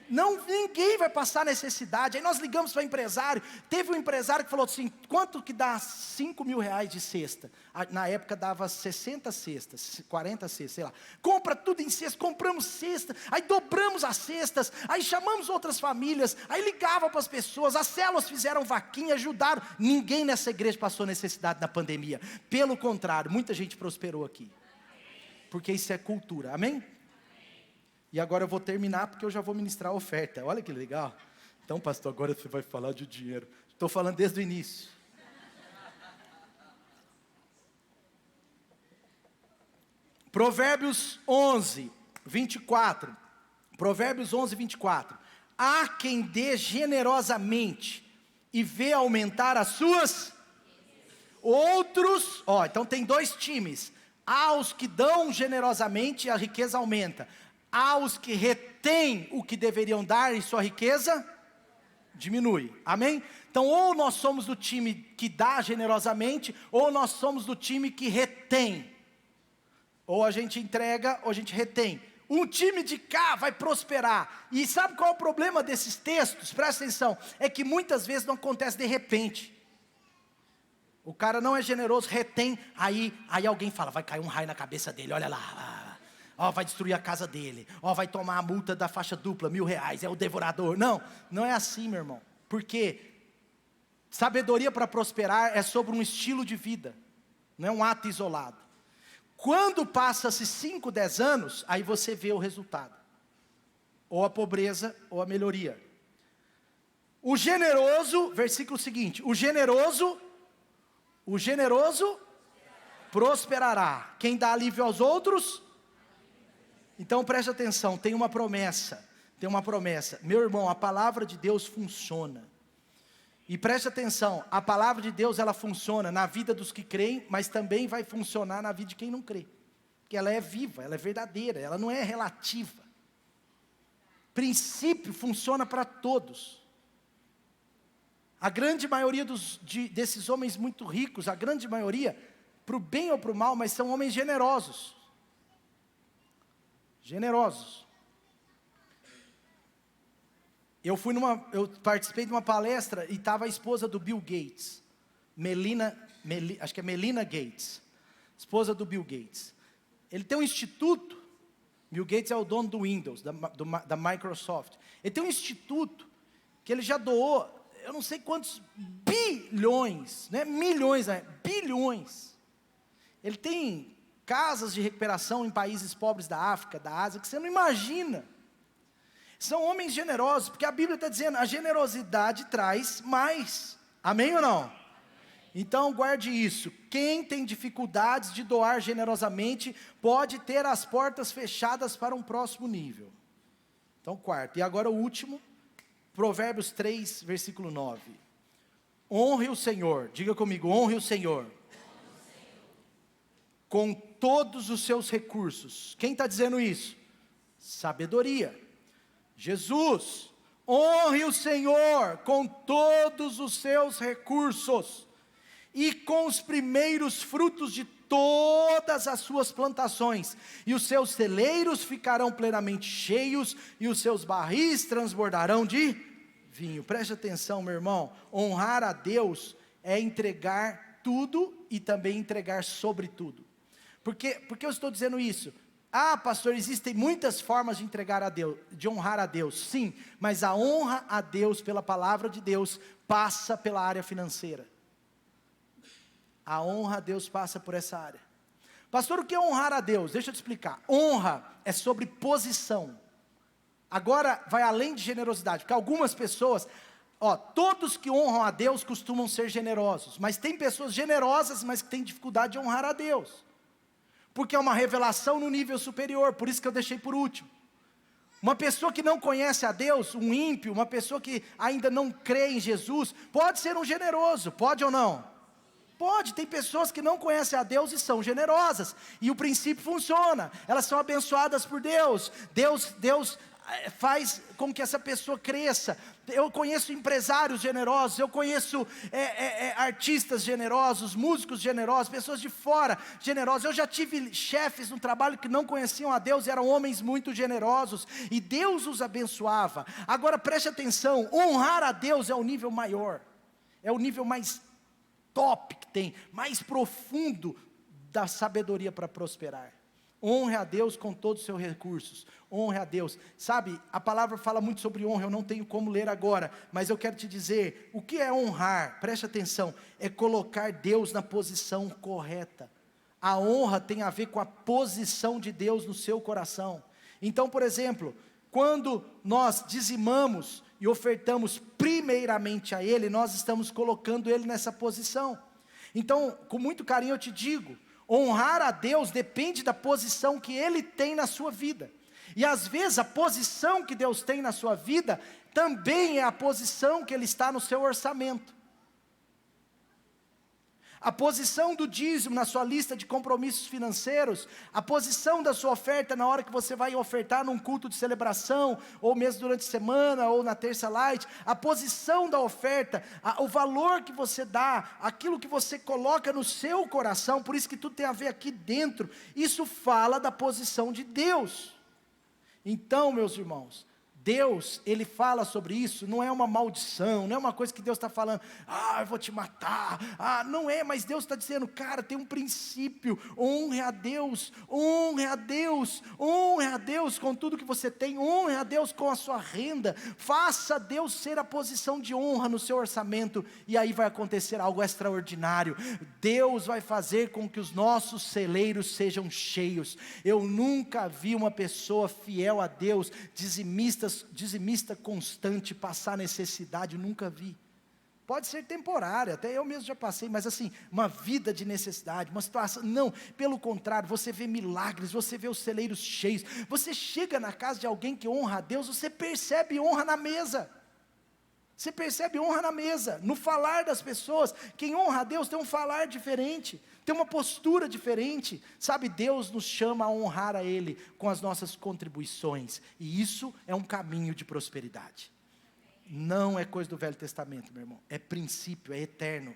Não, ninguém vai passar necessidade. Aí nós ligamos para o empresário. Teve um empresário que falou assim, quanto que dá 5 mil reais de cesta? Na época dava 60 cestas, 40 cestas, sei lá. Compra tudo em cesta, compramos cesta, aí dobramos as cestas, aí chamamos outras famílias, aí ligava para as pessoas, as células fizeram vaquinha, ajudaram. Ninguém nessa igreja passou necessidade na pandemia. Pelo contrário, muita gente prosperou aqui. Porque isso é cultura, amém? E agora eu vou terminar porque eu já vou ministrar a oferta. Olha que legal. Então, pastor, agora você vai falar de dinheiro. Estou falando desde o início. Provérbios 11, 24. Provérbios 11, 24. Há quem dê generosamente e vê aumentar as suas. Outros, então tem dois times. Há os que dão generosamente e a riqueza aumenta. Há os que retêm o que deveriam dar e sua riqueza diminui, amém? Então ou nós somos do time que dá generosamente, ou nós somos do time que retém. Ou a gente entrega, ou a gente retém. Um time de cá vai prosperar. E sabe qual é o problema desses textos? Presta atenção, é que muitas vezes não acontece de repente. O cara não é generoso, retém, aí alguém fala, vai cair um raio na cabeça dele, olha lá. Vai destruir a casa dele, vai tomar a multa da faixa dupla, R$1.000, é o devorador. Não é assim, meu irmão, porque sabedoria para prosperar é sobre um estilo de vida, não é um ato isolado. Quando passa-se 5, 10 anos, aí você vê o resultado, ou a pobreza, ou a melhoria. O generoso, versículo seguinte, o generoso prosperará, quem dá alívio aos outros. Então preste atenção, tem uma promessa, meu irmão, a palavra de Deus funciona, e preste atenção, a palavra de Deus ela funciona na vida dos que creem, mas também vai funcionar na vida de quem não crê, porque ela é viva, ela é verdadeira, ela não é relativa, princípio funciona para todos. A grande maioria desses homens muito ricos, a grande maioria, para o bem ou para o mal, mas são homens generosos. Eu participei de uma palestra e estava a esposa do Bill Gates, acho que é Melinda Gates, esposa do Bill Gates. Ele tem um instituto, Bill Gates é o dono do Windows, da Microsoft. Ele tem um instituto que ele já doou, eu não sei quantos bilhões, não é milhões, bilhões. Ele tem casas de recuperação em países pobres da África, da Ásia, que você não imagina. São homens generosos, porque a Bíblia está dizendo, a generosidade traz mais, amém ou não? Então guarde isso, quem tem dificuldades de doar generosamente, pode ter as portas fechadas para um próximo nível. Então quarto, e agora o último, Provérbios 3, versículo 9. Honre o Senhor, diga comigo, honre o Senhor. Com todos os seus recursos. Quem está dizendo isso? Sabedoria. Jesus, honre o Senhor com todos os seus recursos, e com os primeiros frutos de todas as suas plantações, e os seus celeiros ficarão plenamente cheios, e os seus barris transbordarão de vinho. Preste atenção, meu irmão, honrar a Deus é entregar tudo, e também entregar sobre tudo. Por que eu estou dizendo isso? Pastor, existem muitas formas de entregar a Deus, de honrar a Deus, sim, mas a honra a Deus pela palavra de Deus passa pela área financeira. A honra a Deus passa por essa área. Pastor, o que é honrar a Deus? Deixa eu te explicar. Honra é sobre posição. Agora vai além de generosidade, porque algumas pessoas, todos que honram a Deus costumam ser generosos, mas tem pessoas generosas, mas que têm dificuldade de honrar a Deus, porque é uma revelação no nível superior, por isso que eu deixei por último. Uma pessoa que não conhece a Deus, um ímpio, uma pessoa que ainda não crê em Jesus, pode ser um generoso, pode ou não? Pode, tem pessoas que não conhecem a Deus e são generosas, e o princípio funciona, elas são abençoadas por Deus, Deus faz com que essa pessoa cresça. Eu conheço empresários generosos, eu conheço artistas generosos, músicos generosos, pessoas de fora generosas. Eu já tive chefes no trabalho que não conheciam a Deus, eram homens muito generosos, e Deus os abençoava. Agora preste atenção, honrar a Deus é o nível maior, é o nível mais top que tem, mais profundo da sabedoria para prosperar. Honre a Deus com todos os seus recursos, honre a Deus, sabe, a palavra fala muito sobre honra, eu não tenho como ler agora, mas eu quero te dizer, o que é honrar? Preste atenção, é colocar Deus na posição correta. A honra tem a ver com a posição de Deus no seu coração. Então, por exemplo, quando nós dizimamos e ofertamos primeiramente a Ele, nós estamos colocando Ele nessa posição. Então, com muito carinho eu te digo, honrar a Deus depende da posição que Ele tem na sua vida, e às vezes a posição que Deus tem na sua vida, também é a posição que Ele está no seu orçamento. A posição do dízimo na sua lista de compromissos financeiros, a posição da sua oferta na hora que você vai ofertar num culto de celebração, ou mesmo durante a semana, ou na terça light, a posição da oferta, o valor que você dá, aquilo que você coloca no seu coração, por isso que tudo tem a ver aqui dentro, isso fala da posição de Deus. Então, meus irmãos, Deus, Ele fala sobre isso, não é uma maldição, não é uma coisa que Deus está falando, eu vou te matar, não é, mas Deus está dizendo, cara, tem um princípio, honre a Deus, honre a Deus, honre a Deus com tudo que você tem, honre a Deus com a sua renda, faça Deus ser a posição de honra no seu orçamento, e aí vai acontecer algo extraordinário, Deus vai fazer com que os nossos celeiros sejam cheios. Eu nunca vi uma pessoa fiel a Deus, dizimista constante, passar necessidade, nunca vi. Pode ser temporária, até eu mesmo já passei, mas assim, uma vida de necessidade, uma situação, não, pelo contrário, você vê milagres, você vê os celeiros cheios, você chega na casa de alguém que honra a Deus, você percebe honra na mesa, você percebe honra na mesa, no falar das pessoas. Quem honra a Deus tem um falar diferente, tem uma postura diferente, sabe, Deus nos chama a honrar a Ele com as nossas contribuições, e isso é um caminho de prosperidade, não é coisa do Velho Testamento, meu irmão, é princípio, é eterno,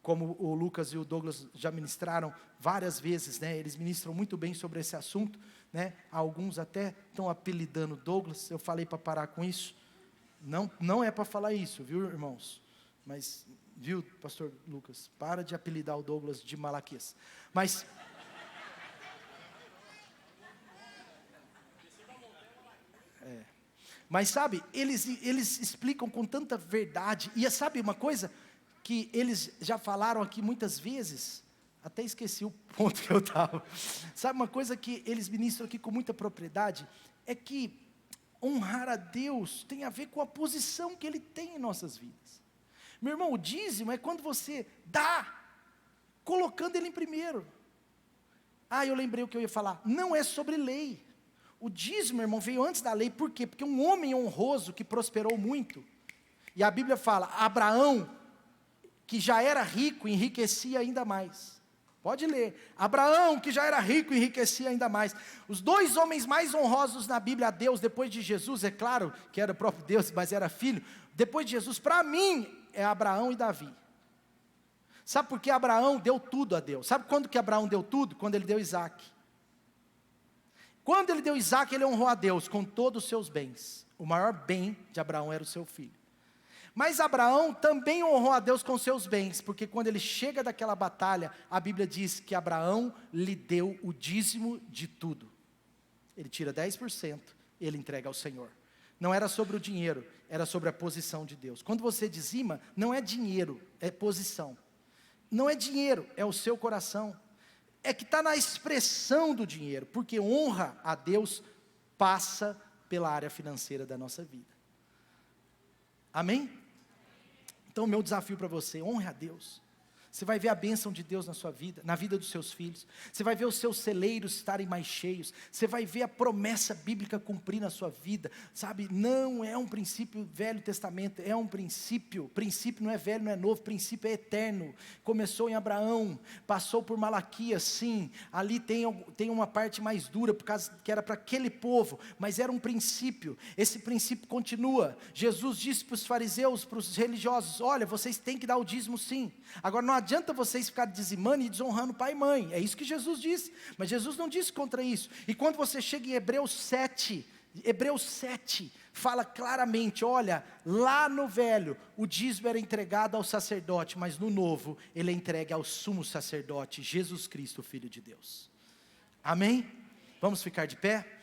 como o Lucas e o Douglas já ministraram várias vezes, né? Eles ministram muito bem sobre esse assunto, né? Alguns até estão apelidando Douglas, eu falei para parar com isso, não é para falar isso, viu, irmãos, mas... Viu, pastor Lucas, para de apelidar o Douglas de Malaquias, mas sabe, eles explicam com tanta verdade, e sabe uma coisa, que eles já falaram aqui muitas vezes, até esqueci o ponto que eu estava, sabe uma coisa que eles ministram aqui com muita propriedade, é que honrar a Deus tem a ver com a posição que Ele tem em nossas vidas. Meu irmão, o dízimo é quando você dá, colocando Ele em primeiro. Eu lembrei o que eu ia falar, não é sobre lei. O dízimo, irmão, veio antes da lei, por quê? Porque um homem honroso que prosperou muito, e a Bíblia fala, Abraão, que já era rico, enriquecia ainda mais. Pode ler, Abraão, que já era rico, enriquecia ainda mais. Os dois homens mais honrosos na Bíblia a Deus, depois de Jesus, é claro, que era o próprio Deus, mas era filho, depois de Jesus, para mim, é Abraão e Davi. Sabe por que Abraão deu tudo a Deus? Sabe quando que Abraão deu tudo? Quando ele deu Isaac. Quando ele deu Isaac, ele honrou a Deus com todos os seus bens. O maior bem de Abraão era o seu filho. Mas Abraão também honrou a Deus com seus bens, porque quando ele chega daquela batalha, a Bíblia diz que Abraão lhe deu o dízimo de tudo. Ele tira 10%, ele entrega ao Senhor. Não era sobre o dinheiro, era sobre a posição de Deus. Quando você dizima, não é dinheiro, é posição. Não é dinheiro, é o seu coração. É que está na expressão do dinheiro, porque honra a Deus passa pela área financeira da nossa vida. Amém? Então o meu desafio para você, honre a Deus. Você vai ver a bênção de Deus na sua vida, na vida dos seus filhos. Você vai ver os seus celeiros estarem mais cheios. Você vai ver a promessa bíblica cumprir na sua vida. Sabe, não é um princípio Velho Testamento, é um princípio. Princípio não é velho, não é novo, princípio é eterno. Começou em Abraão, passou por Malaquias, sim. Ali tem uma parte mais dura, por causa que era para aquele povo, mas era um princípio. Esse princípio continua. Jesus disse para os fariseus, para os religiosos: olha, vocês têm que dar o dízimo sim. Agora não adianta vocês ficarem dizimando e desonrando pai e mãe. É isso que Jesus disse. Mas Jesus não disse contra isso. E quando você chega em Hebreus 7 fala claramente: olha, lá no velho, o dízimo era entregado ao sacerdote, mas no novo, ele é entregue ao sumo sacerdote, Jesus Cristo, Filho de Deus. Amém? Vamos ficar de pé?